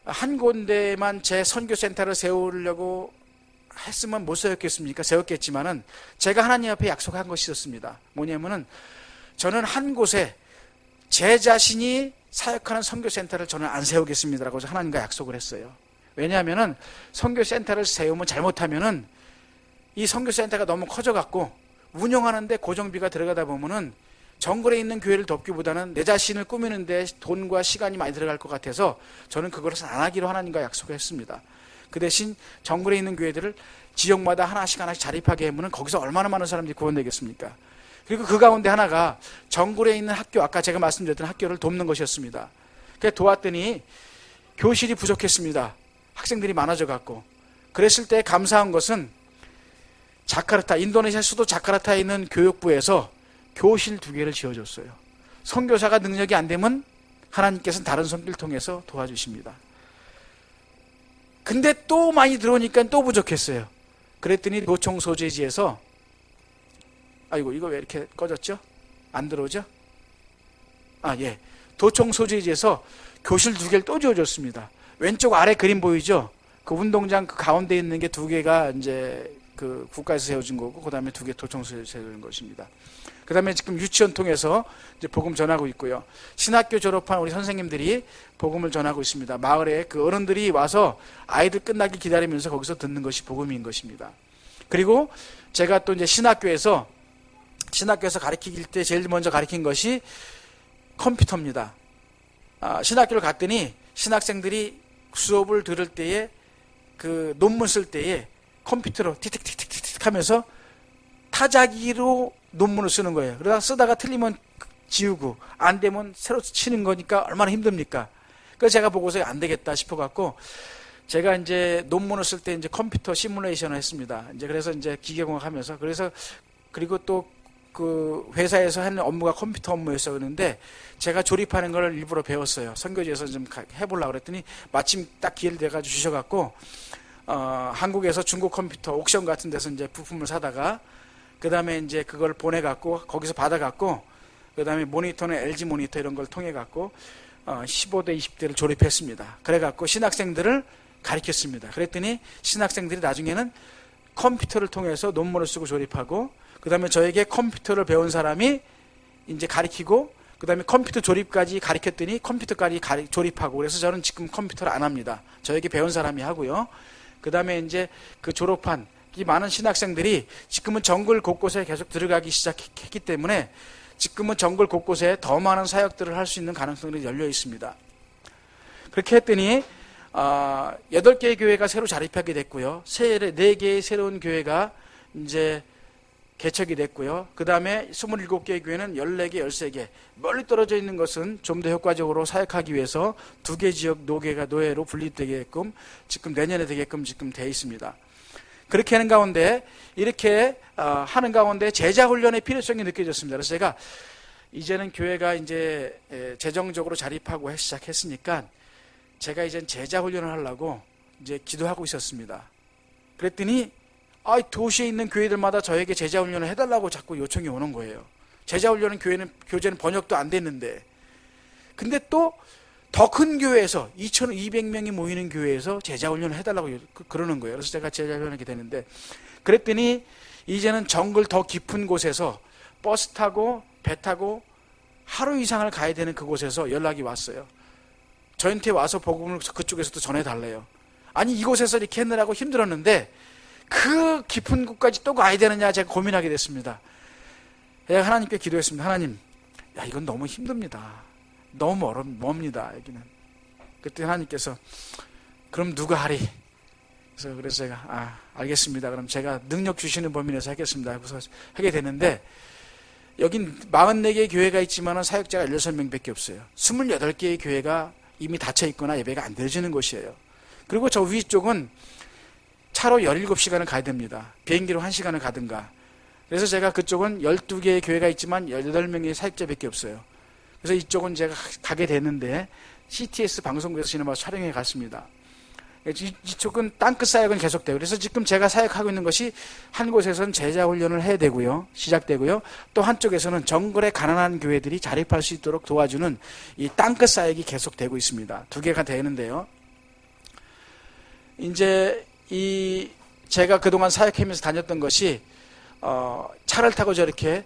한 군데만 제 선교센터를 세우려고 했으면 못 세웠겠습니까? 세웠겠지만은 제가 하나님 앞에 약속한 것이 있었습니다. 뭐냐면은 저는 한 곳에 제 자신이 사역하는 선교센터를 저는 안 세우겠습니다라고 하나님과 약속을 했어요. 왜냐하면은 선교센터를 세우면 잘못하면은 이 선교센터가 너무 커져갖고 운영하는데 고정비가 들어가다 보면은 정글에 있는 교회를 돕기보다는 내 자신을 꾸미는데 돈과 시간이 많이 들어갈 것 같아서 저는 그것을 안 하기로 하나님과 약속을 했습니다. 그 대신 정글에 있는 교회들을 지역마다 하나씩 자립하게 하면 거기서 얼마나 많은 사람들이 구원되겠습니까? 그리고 그 가운데 하나가 정글에 있는 학교, 아까 제가 말씀드렸던 학교를 돕는 것이었습니다. 그래서 도왔더니 교실이 부족했습니다. 학생들이 많아져 갖고. 그랬을 때 감사한 것은 자카르타, 인도네시아 수도 자카르타에 있는 교육부에서 교실 2개를 지어줬어요. 선교사가 능력이 안 되면 하나님께서는 다른 선교를 통해서 도와주십니다. 근데 또 많이 들어오니까 또 부족했어요. 그랬더니 도청 소재지에서 아이고 이거 왜 이렇게 꺼졌죠? 안 들어오죠? 예. 도청 소재지에서 교실 2개를 또 지어줬습니다. 왼쪽 아래 그림 보이죠? 그 운동장 그 가운데 있는 게 2개가 이제 그 국가에서 세워진 거고, 그 다음에 2개 도청소에서 세워진 것입니다. 그 다음에 지금 유치원 통해서 이제 복음 전하고 있고요. 신학교 졸업한 우리 선생님들이 복음을 전하고 있습니다. 마을에 그 어른들이 와서 아이들 끝나기 기다리면서 거기서 듣는 것이 복음인 것입니다. 그리고 제가 또 이제 신학교에서 가르칠 때 제일 먼저 가르친 것이 컴퓨터입니다. 신학교를 갔더니 신학생들이 수업을 들을 때에 그 논문 쓸 때에 컴퓨터로 틱틱틱틱틱 하면서 타자기로 논문을 쓰는 거예요. 그러다가 쓰다가 틀리면 지우고 안 되면 새로 치는 거니까 얼마나 힘듭니까? 그래서 제가 보고서 안 되겠다 싶어갖고 제가 이제 논문을 쓸 때 이제 컴퓨터 시뮬레이션을 했습니다. 이제 그래서 이제 기계공학 하면서 그리고 또 그 회사에서 하는 업무가 컴퓨터 업무였어. 그런데 제가 조립하는 걸 일부러 배웠어요. 선교지에서 좀 해보려고 그랬더니 마침 딱 기회를 내가지고 주셔갖고 한국에서 중고 컴퓨터 옥션 같은 데서 이제 부품을 사다가 그 다음에 이제 그걸 보내갖고 거기서 받아갖고 그 다음에 모니터는 LG 모니터 이런 걸 통해갖고 15대 20대를 조립했습니다. 그래갖고 신학생들을 가르쳤습니다. 그랬더니 신학생들이 나중에는 컴퓨터를 통해서 논문을 쓰고 조립하고 그 다음에 저에게 컴퓨터를 배운 사람이 이제 가르치고 그 다음에 컴퓨터 조립까지 가르쳤더니 컴퓨터까지 조립하고, 그래서 저는 지금 컴퓨터를 안 합니다. 저에게 배운 사람이 하고요. 그 다음에 이제 그 졸업한 이 많은 신학생들이 지금은 정글 곳곳에 계속 들어가기 시작했기 때문에 지금은 정글 곳곳에 더 많은 사역들을 할 수 있는 가능성이 열려 있습니다. 그렇게 했더니 8개의 교회가 새로 자립하게 됐고요. 4개의 새로운 교회가 이제 개척이 됐고요. 그 다음에 27개의 교회는 14개, 13개. 멀리 떨어져 있는 것은 좀 더 효과적으로 사역하기 위해서 2개 지역 노회로 분립되게끔 지금 내년에 되게끔 지금 되어 있습니다. 그렇게 하는 가운데, 이렇게 하는 가운데 제자훈련의 필요성이 느껴졌습니다. 그래서 제가 이제는 교회가 이제 재정적으로 자립하고 시작했으니까 제가 이제 제자훈련을 하려고 이제 기도하고 있었습니다. 그랬더니 도시에 있는 교회들마다 저에게 제자훈련을 해달라고 자꾸 요청이 오는 거예요. 제자훈련은 교재는 번역도 안 됐는데. 근데 또 더 큰 교회에서 2,200명이 모이는 교회에서 제자훈련을 해달라고 그러는 거예요. 그래서 제가 제자훈련하게 되는데, 그랬더니 이제는 정글 더 깊은 곳에서 버스 타고 배 타고 하루 이상을 가야 되는 그곳에서 연락이 왔어요. 저한테 와서 복음을 그쪽에서도 전해달래요. 아니, 이곳에서 이렇게 했느라고 힘들었는데 그 깊은 곳까지 또 가야 되느냐, 제가 고민하게 됐습니다. 제가 하나님께 기도했습니다. 하나님, 이건 너무 힘듭니다. 너무 멉니다, 여기는. 그때 하나님께서 그럼 누가 하리? 그래서 제가 알겠습니다. 그럼 제가 능력 주시는 범위 내에서 하겠습니다. 하고서 하게 되는데, 여긴 44개의 교회가 있지만 사역자가 16명밖에 없어요. 28개의 교회가 이미 닫혀 있거나 예배가 안 드려지는 곳이에요. 그리고 저 위쪽은 차로 17시간을 가야 됩니다. 비행기로 1시간을 가든가. 그래서 제가 그쪽은 12개의 교회가 있지만 18명의 사역자밖에 없어요. 그래서 이쪽은 제가 가게 됐는데 CTS 방송국에서 지난번 촬영해 갔습니다. 이쪽은 땅끝 사역은 계속돼요. 그래서 지금 제가 사역하고 있는 것이 한 곳에서는 제자훈련을 해야 되고요. 시작되고요. 또 한쪽에서는 정글의 가난한 교회들이 자립할 수 있도록 도와주는 이 땅끝 사역이 계속되고 있습니다. 2개가 되는데요. 이제 제가 그동안 사역하면서 다녔던 것이 차를 타고 저렇게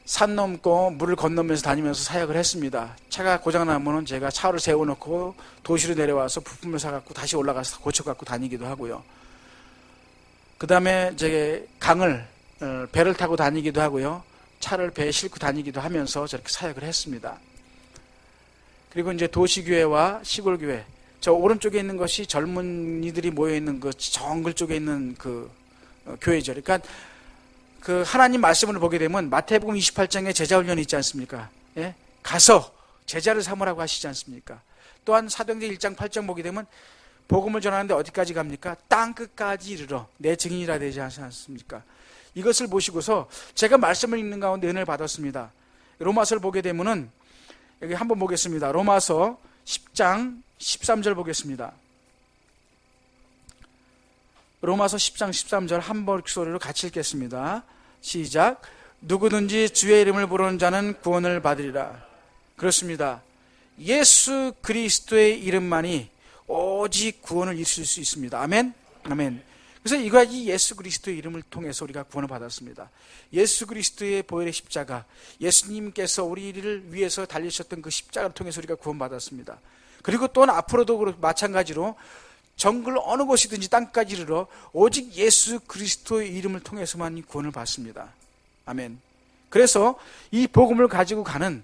산 넘고 물을 건너면서 다니면서 사역을 했습니다. 차가 고장나면은 제가 차를 세워놓고 도시로 내려와서 부품을 사갖고 다시 올라가서 고쳐갖고 다니기도 하고요. 그 다음에 배를 타고 다니기도 하고요. 차를 배에 싣고 다니기도 하면서 저렇게 사역을 했습니다. 그리고 이제 도시교회와 시골교회, 저 오른쪽에 있는 것이 젊은이들이 모여있는 그 정글 쪽에 있는 그 교회죠. 그러니까 그 하나님 말씀을 보게 되면 마태복음 28장에 제자훈련이 있지 않습니까? 예? 가서 제자를 삼으라고 하시지 않습니까? 또한 사도행전 1장 8장 보게 되면 복음을 전하는데 어디까지 갑니까? 땅끝까지 이르러 내 증인이라 되지 않습니까? 이것을 보시고서 제가 말씀을 읽는 가운데 은혜를 받았습니다. 로마서를 보게 되면은 여기 한번 보겠습니다. 로마서 10장 13절 보겠습니다. 로마서 10장 13절 한 목소리로 같이 읽겠습니다. 시작. 누구든지 주의 이름을 부르는 자는 구원을 받으리라. 그렇습니다. 예수 그리스도의 이름만이 오직 구원을 이룰 수 있습니다. 아멘. 아멘. 그래서 이 예수 그리스도의 이름을 통해서 우리가 구원을 받았습니다. 예수 그리스도의 보혈의 십자가, 예수님께서 우리를 위해서 달리셨던 그 십자가를 통해서 우리가 구원받았습니다. 그리고 또한 앞으로도 마찬가지로 정글 어느 곳이든지 땅까지 이르러 오직 예수 그리스도의 이름을 통해서만 구원을 받습니다. 아멘. 그래서 이 복음을 가지고 가는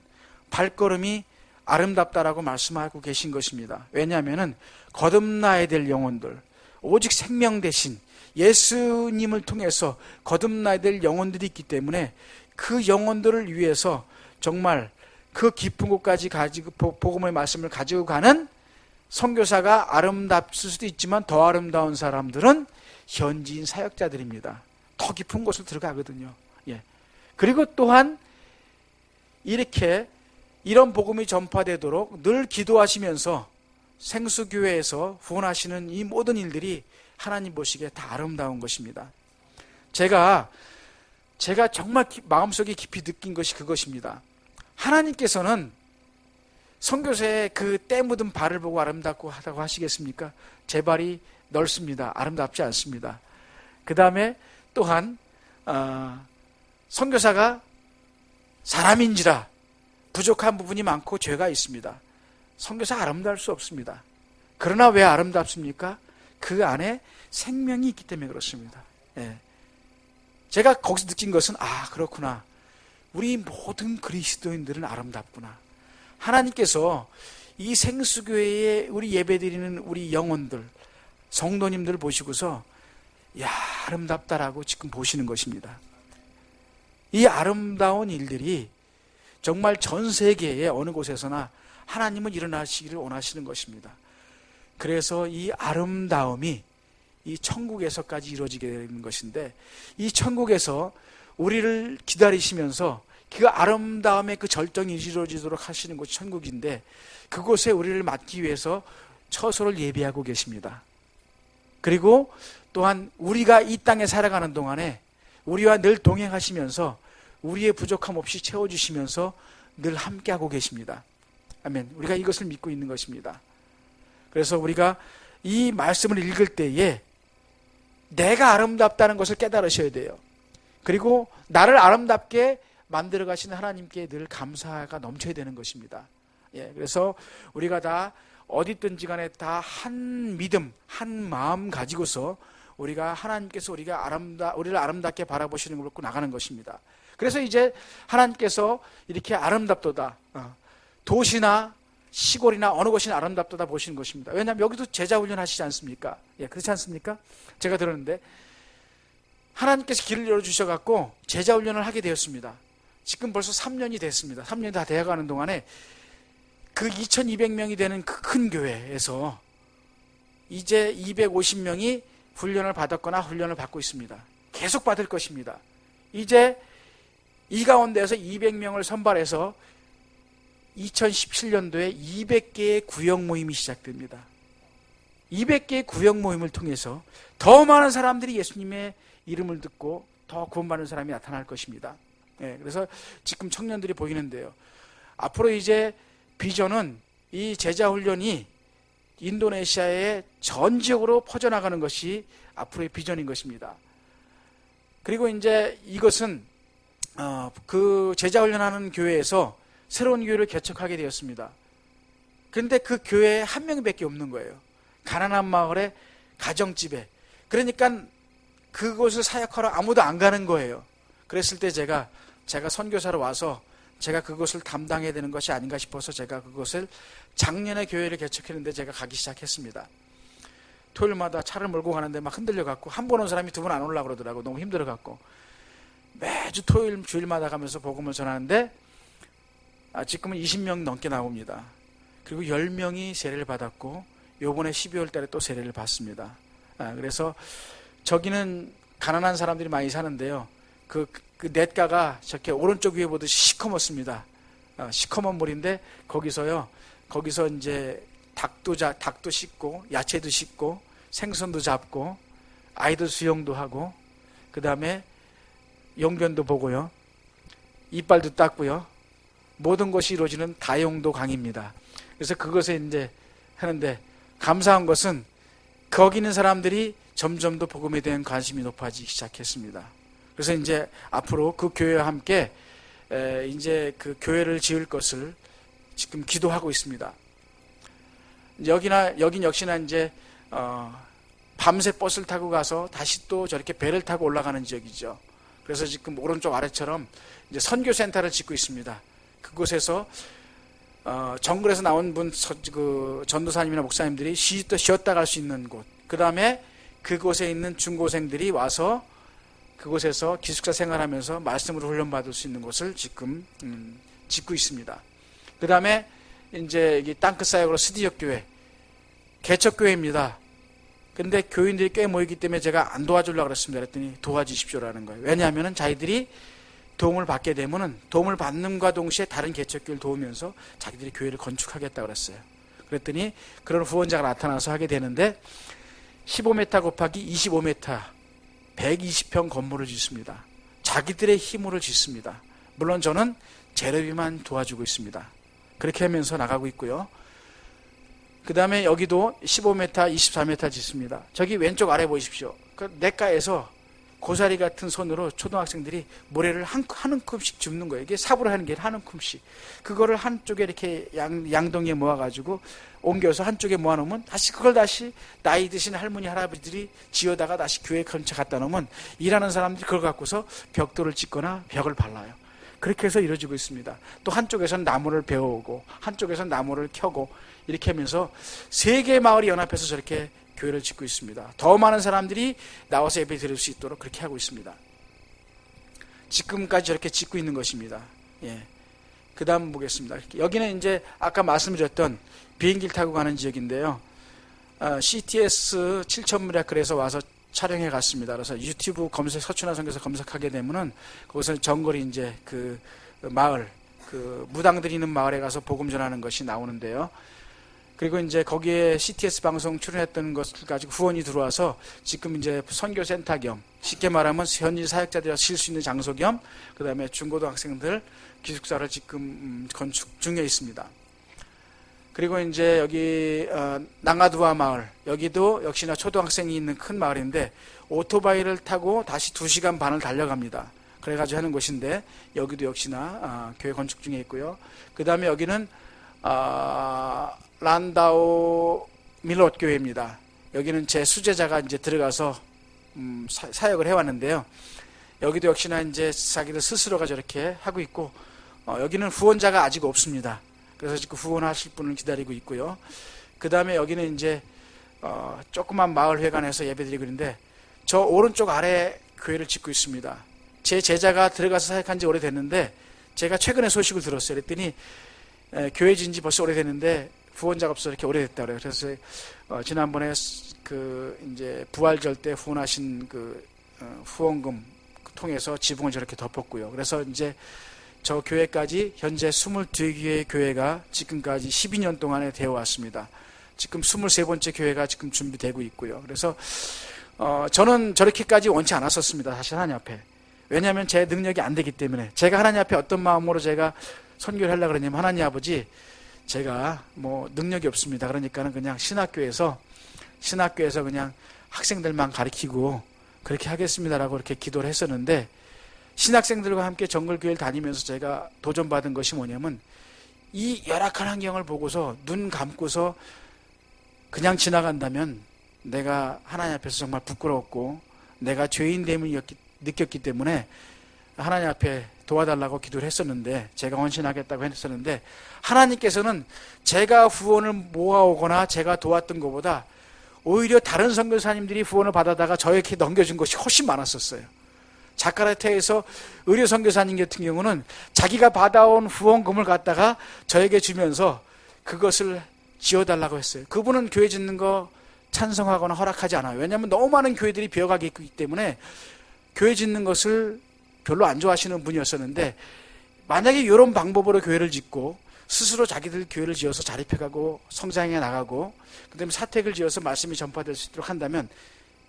발걸음이 아름답다라고 말씀하고 계신 것입니다. 왜냐하면 거듭나야 될 영혼들, 오직 생명 대신 예수님을 통해서 거듭나야 될 영혼들이 있기 때문에 그 영혼들을 위해서 정말 그 깊은 곳까지 가지고 복음의 말씀을 가지고 가는 선교사가 아름답을 수도 있지만 더 아름다운 사람들은 현지인 사역자들입니다. 더 깊은 곳을 들어가거든요. 예. 그리고 또한 이런 복음이 전파되도록 늘 기도하시면서 생수교회에서 후원하시는 이 모든 일들이 하나님 보시기에 다 아름다운 것입니다. 제가 정말 마음속에 깊이 느낀 것이 그것입니다. 하나님께서는 선교사의 그 때 묻은 발을 보고 아름답고 하다고 하시겠습니까? 제 발이 넓습니다. 아름답지 않습니다. 그 다음에 또한 선교사가 사람인지라 부족한 부분이 많고 죄가 있습니다. 선교사 아름다울 수 없습니다. 그러나 왜 아름답습니까? 그 안에 생명이 있기 때문에 그렇습니다. 예. 제가 거기서 느낀 것은 그렇구나. 우리 모든 그리스도인들은 아름답구나. 하나님께서 이 생수교회에 우리 예배드리는 우리 영혼들, 성도님들 보시고서 아름답다라고 지금 보시는 것입니다. 이 아름다운 일들이 정말 전 세계의 어느 곳에서나 하나님은 일어나시기를 원하시는 것입니다. 그래서 이 아름다움이 이 천국에서까지 이루어지게 되는 것인데, 이 천국에서 우리를 기다리시면서 그 아름다움의 그 절정이 이루어지도록 하시는 곳이 천국인데, 그곳에 우리를 맞기 위해서 처소를 예비하고 계십니다. 그리고 또한 우리가 이 땅에 살아가는 동안에 우리와 늘 동행하시면서 우리의 부족함 없이 채워주시면서 늘 함께하고 계십니다. 아멘. 우리가 이것을 믿고 있는 것입니다. 그래서 우리가 이 말씀을 읽을 때에 내가 아름답다는 것을 깨달으셔야 돼요. 그리고 나를 아름답게 만들어 가시는 하나님께 늘 감사가 넘쳐야 되는 것입니다. 그래서 우리가 다 어디 있든지 간에 다 한 믿음, 한 마음 가지고서 우리가 하나님께서 우리를 아름답게 바라보시는 걸 갖고 나가는 것입니다. 그래서 이제 하나님께서 이렇게 아름답도다, 도시나 시골이나 어느 곳이나 아름답도다 보시는 것입니다. 왜냐하면 여기도 제자 훈련 하시지 않습니까? 그렇지 않습니까? 제가 들었는데 하나님께서 길을 열어주셔갖고 제자 훈련을 하게 되었습니다. 지금 벌써 3년이 됐습니다. 3년이 다 되어가는 동안에 그 2200명이 되는 그 큰 교회에서 이제 250명이 훈련을 받았거나 훈련을 받고 있습니다. 계속 받을 것입니다. 이제 이 가운데에서 200명을 선발해서 2017년도에 200개의 구역 모임이 시작됩니다. 200개의 구역 모임을 통해서 더 많은 사람들이 예수님의 이름을 듣고 더 구원받는 사람이 나타날 것입니다. 그래서 지금 청년들이 보이는데요. 앞으로 이제 비전은 이 제자 훈련이 인도네시아의 전 지역으로 퍼져나가는 것이 앞으로의 비전인 것입니다. 그리고 이제 이것은 그 제자 훈련하는 교회에서 새로운 교회를 개척하게 되었습니다. 그런데 그 교회에 한 명밖에 없는 거예요. 가난한 마을에 가정집에. 그러니까 그곳을 사역하러 아무도 안 가는 거예요. 그랬을 때 제가 선교사로 와서 제가 그것을 담당해야 되는 것이 아닌가 싶어서 제가 그것을 작년에 교회를 개척했는데 제가 가기 시작했습니다. 토요일마다 차를 몰고 가는데 막 흔들려갖고 한 번 온 사람이 두 번 안 오려고 그러더라고. 너무 힘들어갖고 매주 토요일 주일마다 가면서 복음을 전하는데 지금은 20명 넘게 나옵니다. 그리고 10명이 세례를 받았고 요번에 12월 달에 또 세례를 받습니다. 그래서 저기는 가난한 사람들이 많이 사는데요. 그 냇가가 저렇게 오른쪽 위에 보듯이 시커멓습니다. 시커먼 물인데 거기서 이제 닭도 씻고 야채도 씻고 생선도 잡고 아이들 수영도 하고 그 다음에 용변도 보고요. 이빨도 닦고요. 모든 것이 이루어지는 다용도 강입니다. 그래서 그것에 이제 하는데 감사한 것은 거기 있는 사람들이 점점 더 복음에 대한 관심이 높아지기 시작했습니다. 그래서 이제 앞으로 그 교회와 함께 이제 그 교회를 지을 것을 지금 기도하고 있습니다. 여긴 역시나 이제 밤새 버스를 타고 가서 다시 또 저렇게 배를 타고 올라가는 지역이죠. 그래서 지금 오른쪽 아래처럼 이제 선교센터를 짓고 있습니다. 그곳에서 정글에서 나온 그 전도사님이나 목사님들이 쉬었다 갈 수 있는 곳, 그 다음에 그곳에 있는 중고생들이 와서 그곳에서 기숙사 생활하면서 말씀으로 훈련받을 수 있는 곳을 지금 짓고 있습니다. 그 다음에 이제 이 땅끝 사역으로 스디역 교회 개척교회입니다. 근데 교인들이 꽤 모이기 때문에 제가 안 도와주려고 그랬습니다. 그랬더니 도와주십시오라는 거예요. 왜냐하면 자기들이 도움을 받게 되면은 도움을 받는과 동시에 다른 개척교회를 도우면서 자기들이 교회를 건축하겠다고 그랬어요. 그랬더니 그런 후원자가 나타나서 하게 되는데 15m 곱하기 25m 120평 건물을 짓습니다. 자기들의 힘으로 짓습니다. 물론 저는 재료비만 도와주고 있습니다. 그렇게 하면서 나가고 있고요. 그 다음에 여기도 15m, 24m 짓습니다. 저기 왼쪽 아래 보십시오. 그 냇가에서 고사리 같은 손으로 초등학생들이 모래를 한 움큼씩 줍는 거예요. 이게 삽으로 하는 게 한 움큼씩. 그거를 한쪽에 이렇게 양동이에 모아가지고 옮겨서 한쪽에 모아놓으면 다시 그걸 다시 나이 드신 할머니 할아버지들이 지어다가 다시 교회 근처 갖다 놓으면 일하는 사람들이 그걸 갖고서 벽돌을 짓거나 벽을 발라요. 그렇게 해서 이루어지고 있습니다. 또 한쪽에서는 나무를 베어오고 한쪽에서는 나무를 켜고 이렇게 하면서 3개의 마을이 연합해서 저렇게 교회를 짓고 있습니다. 더 많은 사람들이 나와서 예배 드릴 수 있도록 그렇게 하고 있습니다. 지금까지 저렇게 짓고 있는 것입니다. 예. 그 다음 보겠습니다. 여기는 이제 아까 말씀드렸던 비행기를 타고 가는 지역인데요. CTS 7000미라클에서 와서 촬영해 갔습니다. 그래서 유튜브 검색, 서춘화 선교사 검색하게 되면은 거기서 정거리 이제 그 마을, 그 무당들이 있는 마을에 가서 복음 전하는 것이 나오는데요. 그리고 이제 거기에 CTS 방송 출연했던 것을 가지고 후원이 들어와서 지금 이제 선교센터 겸, 쉽게 말하면 현지 사역자들이 쉴 수 있는 장소 겸, 그 다음에 중고등학생들 기숙사를 지금 건축 중에 있습니다. 그리고 이제 여기 낭아두아 마을, 여기도 역시나 초등학생이 있는 큰 마을인데 오토바이를 타고 다시 2시간 반을 달려갑니다. 그래가지고 하는 곳인데 여기도 역시나 교회 건축 중에 있고요. 그 다음에 여기는 란다오 밀롯 교회입니다. 여기는 제 수제자가 이제 들어가서 사역을 해왔는데요. 여기도 역시나 이제 자기들 스스로가 저렇게 하고 있고, 여기는 후원자가 아직 없습니다. 그래서 지금 후원하실 분을 기다리고 있고요. 그 다음에 여기는 이제 조그만 마을 회관에서 예배드리고 있는데 저 오른쪽 아래 교회를 짓고 있습니다. 제 제자가 들어가서 사역한 지 오래됐는데 제가 최근에 소식을 들었어요. 그랬더니 교회 진 지 벌써 오래됐는데 후원자가 없어 이렇게 오래됐다 그래요. 그래서 지난번에 그 이제 부활절 때 후원하신 그 후원금 통해서 지붕을 저렇게 덮었고요. 그래서 이제 저 교회까지 현재 22개의 교회가 지금까지 12년 동안에 되어 왔습니다. 지금 23번째 교회가 지금 준비되고 있고요. 그래서 저는 저렇게까지 원치 않았었습니다. 사실 하나님 앞에. 왜냐하면 제 능력이 안 되기 때문에. 제가 하나님 앞에 어떤 마음으로 제가 선교를 하려고 그러냐면, 하나님 아버지, 제가 뭐 능력이 없습니다. 그러니까는 그냥 신학교에서 그냥 학생들만 가르치고 그렇게 하겠습니다라고 이렇게 기도를 했었는데, 신학생들과 함께 정글교회를 다니면서 제가 도전받은 것이 뭐냐면, 이 열악한 환경을 보고서 눈 감고서 그냥 지나간다면 내가 하나님 앞에서 정말 부끄러웠고 내가 죄인됨을 느꼈기 때문에 하나님 앞에 도와달라고 기도를 했었는데, 제가 헌신하겠다고 했었는데, 하나님께서는 제가 후원을 모아오거나 제가 도왔던 것보다 오히려 다른 선교사님들이 후원을 받아다가 저에게 넘겨준 것이 훨씬 많았었어요. 자카르타에서 의료 선교사님 같은 경우는 자기가 받아온 후원금을 갖다가 저에게 주면서 그것을 지어달라고 했어요. 그분은 교회 짓는 거 찬성하거나 허락하지 않아요. 왜냐하면 너무 많은 교회들이 비어가게 있기 때문에 교회 짓는 것을 별로 안 좋아하시는 분이었었는데, 만약에 이런 방법으로 교회를 짓고 스스로 자기들 교회를 지어서 자립해가고 성장해 나가고 그 다음에 사택을 지어서 말씀이 전파될 수 있도록 한다면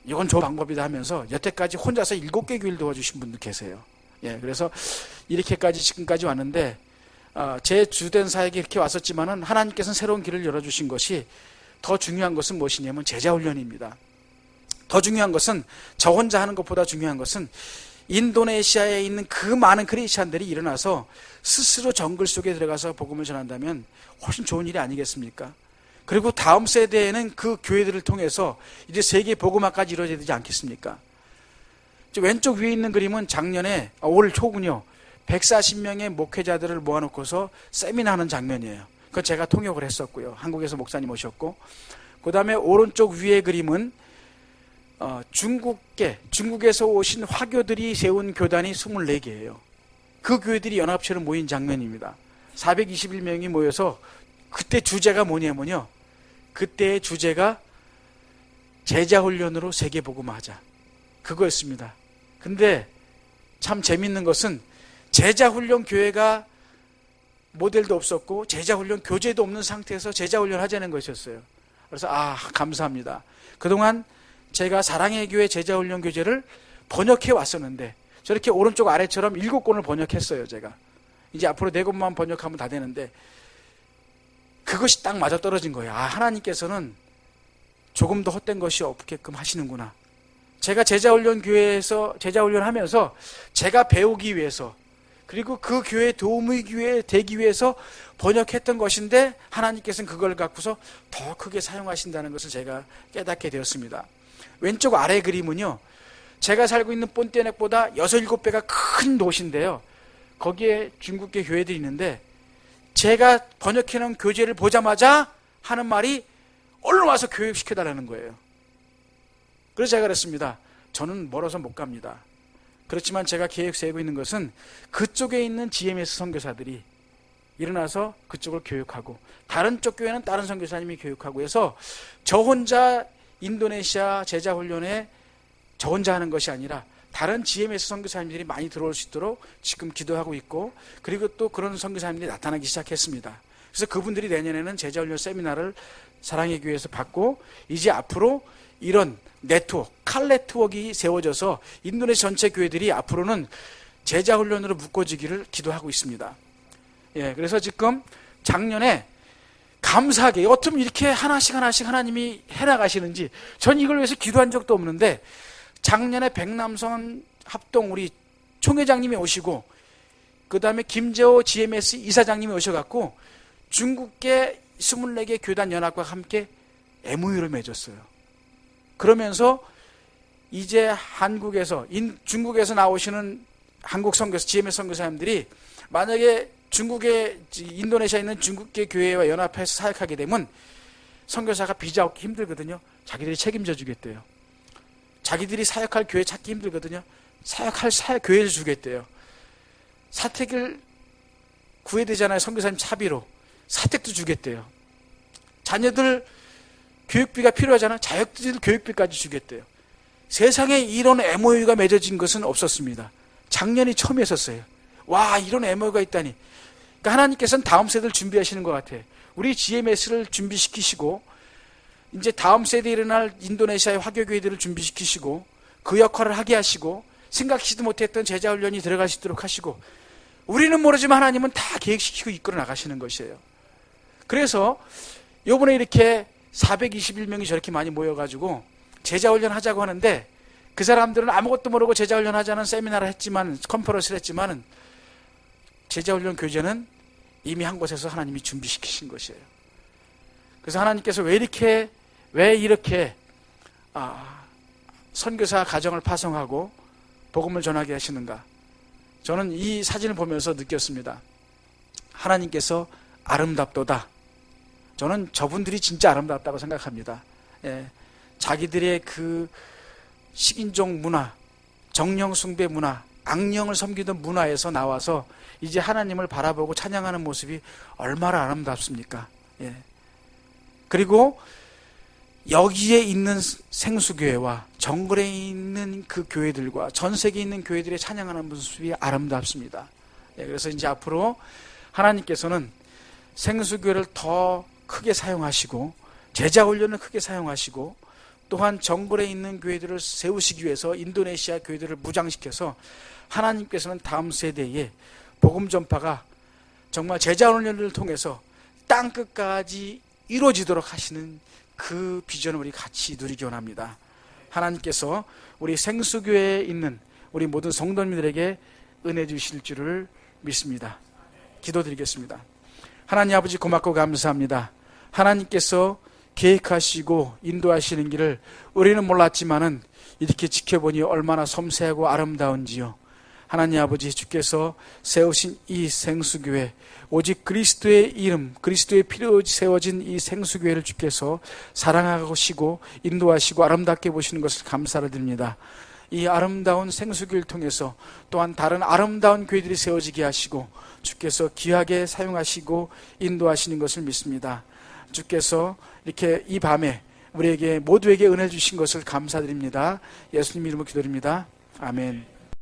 이건 좋은 방법이다 하면서 여태까지 혼자서 7개 교회를 도와주신 분도 계세요. 예, 그래서 이렇게까지 지금까지 왔는데, 제 주된 사역이 이렇게 왔었지만은 하나님께서는 새로운 길을 열어주신 것이, 더 중요한 것은 무엇이냐면 제자훈련입니다. 더 중요한 것은, 저 혼자 하는 것보다 중요한 것은 인도네시아에 있는 그 많은 크리스찬들이 일어나서 스스로 정글 속에 들어가서 복음을 전한다면 훨씬 좋은 일이 아니겠습니까? 그리고 다음 세대에는 그 교회들을 통해서 이제 세계 복음화까지 이루어져야 되지 않겠습니까? 왼쪽 위에 있는 그림은 작년에, 올 초군요, 140명의 목회자들을 모아놓고서 세미나하는 장면이에요. 그건 제가 통역을 했었고요. 한국에서 목사님 오셨고, 그 다음에 오른쪽 위에 그림은 중국에서 오신 화교들이 세운 교단이 24개예요. 그 교회들이 연합체로 모인 장면입니다. 421명이 모여서, 그때 주제가 뭐냐면요, 그때의 주제가 제자훈련으로 세계복음화하자, 그거였습니다. 근데 참 재밌는 것은 제자훈련 교회가 모델도 없었고 제자훈련 교재도 없는 상태에서 제자훈련 하자는 것이었어요. 그래서 감사합니다. 그동안 제가 사랑의 교회 제자훈련 교재를 번역해 왔었는데 저렇게 오른쪽 아래처럼 7권을 번역했어요. 제가 이제 앞으로 4권만 번역하면 다 되는데, 그것이 딱 맞아떨어진 거예요. 하나님께서는 조금 더 헛된 것이 없게끔 하시는구나. 제가 제자훈련 교회에서 제자훈련하면서 제가 배우기 위해서, 그리고 그 교회에 도움이 되기 위해서 번역했던 것인데 하나님께서는 그걸 갖고서 더 크게 사용하신다는 것을 제가 깨닫게 되었습니다. 왼쪽 아래 그림은요, 제가 살고 있는 본떼넥보다 6, 7배가 큰 도시인데요, 거기에 중국계 교회들이 있는데 제가 번역해놓은 교재를 보자마자 하는 말이 얼른 와서 교육시켜달라는 거예요. 그래서 제가 그랬습니다. 저는 멀어서 못 갑니다. 그렇지만 제가 계획 세우고 있는 것은 그쪽에 있는 GMS 선교사들이 일어나서 그쪽을 교육하고, 다른 쪽 교회는 다른 선교사님이 교육하고 해서 저 혼자 인도네시아 제자훈련에 저 혼자 하는 것이 아니라 다른 GMS 선교사님들이 많이 들어올 수 있도록 지금 기도하고 있고, 그리고 또 그런 선교사님들이 나타나기 시작했습니다. 그래서 그분들이 내년에는 제자훈련 세미나를 사랑의 교회에서 받고, 이제 앞으로 이런 네트워크, 칼 네트워크가 세워져서 인도네시아 전체 교회들이 앞으로는 제자훈련으로 묶어지기를 기도하고 있습니다. 예, 그래서 지금 작년에 감사하게 어쩜 이렇게 하나씩 하나님이 해나가시는지, 전 이걸 위해서 기도한 적도 없는데 작년에 백남선 합동 우리 총회장님이 오시고, 그 다음에 김재호 GMS 이사장님이 오셔갖고 중국계 24개 교단 연합과 함께 MOU를 맺었어요. 그러면서 이제 중국에서 나오시는 한국 선교사, GMS 선교사님들이 만약에 인도네시아에 있는 중국계 교회와 연합해서 사역하게 되면 선교사가 비자 얻기 힘들거든요. 자기들이 책임져 주겠대요. 자기들이 사역할 교회 찾기 힘들거든요. 사역할 교회를 주겠대요. 사택을 구해야 되잖아요. 선교사님 차비로. 사택도 주겠대요. 자녀들 교육비가 필요하잖아요. 자녀들 교육비까지 주겠대요. 세상에 이런 MOU가 맺어진 것은 없었습니다. 작년이 처음 했었어요. 와, 이런 MOU가 있다니. 그러니까 하나님께서는 다음 세대를 준비하시는 것 같아요. 우리 GMS를 준비시키시고, 이제 다음 세대에 일어날 인도네시아의 화교교회들을 준비시키시고, 그 역할을 하게 하시고, 생각지도 못했던 제자훈련이 들어갈 수 있도록 하시고, 우리는 모르지만 하나님은 다 계획시키고 이끌어 나가시는 것이에요. 그래서 요번에 이렇게 421명이 저렇게 많이 모여가지고 제자훈련 하자고 하는데, 그 사람들은 아무것도 모르고 제자훈련 하자는 세미나를 했지만, 컨퍼런스를 했지만, 제자훈련 교재는 이미 한 곳에서 하나님이 준비시키신 것이에요. 그래서 하나님께서 왜 이렇게 선교사 가정을 파송하고 복음을 전하게 하시는가? 저는 이 사진을 보면서 느꼈습니다. 하나님께서 아름답도다. 저는 저분들이 진짜 아름답다고 생각합니다. 예, 자기들의 그 식인종 문화, 정령 숭배 문화, 악령을 섬기던 문화에서 나와서 이제 하나님을 바라보고 찬양하는 모습이 얼마나 아름답습니까? 예. 그리고 여기에 있는 생수교회와 정글에 있는 그 교회들과 전 세계에 있는 교회들의 찬양하는 모습이 아름답습니다. 예, 그래서 이제 앞으로 하나님께서는 생수교회를 더 크게 사용하시고, 제자훈련을 크게 사용하시고, 또한 정글에 있는 교회들을 세우시기 위해서 인도네시아 교회들을 무장시켜서 하나님께서는 다음 세대에 복음 전파가 정말 제자훈련을 통해서 땅끝까지 이루어지도록 하시는 그 비전을 우리 같이 누리기 원합니다. 하나님께서 우리 생수교회에 있는 우리 모든 성도님들에게 은혜 주실 줄을 믿습니다. 기도드리겠습니다. 하나님 아버지, 고맙고 감사합니다. 하나님께서 계획하시고 인도하시는 길을 우리는 몰랐지만은 이렇게 지켜보니 얼마나 섬세하고 아름다운지요. 하나님 아버지, 주께서 세우신 이 생수교회, 오직 그리스도의 이름, 그리스도의 피로 세워진 이 생수교회를 주께서 사랑하시고 인도하시고 아름답게 보시는 것을 감사를 드립니다. 이 아름다운 생수교회를 통해서 또한 다른 아름다운 교회들이 세워지게 하시고 주께서 귀하게 사용하시고 인도하시는 것을 믿습니다. 주께서 이렇게 이 밤에 우리에게 모두에게 은혜 주신 것을 감사드립니다. 예수님 이름으로 기도드립니다. 아멘.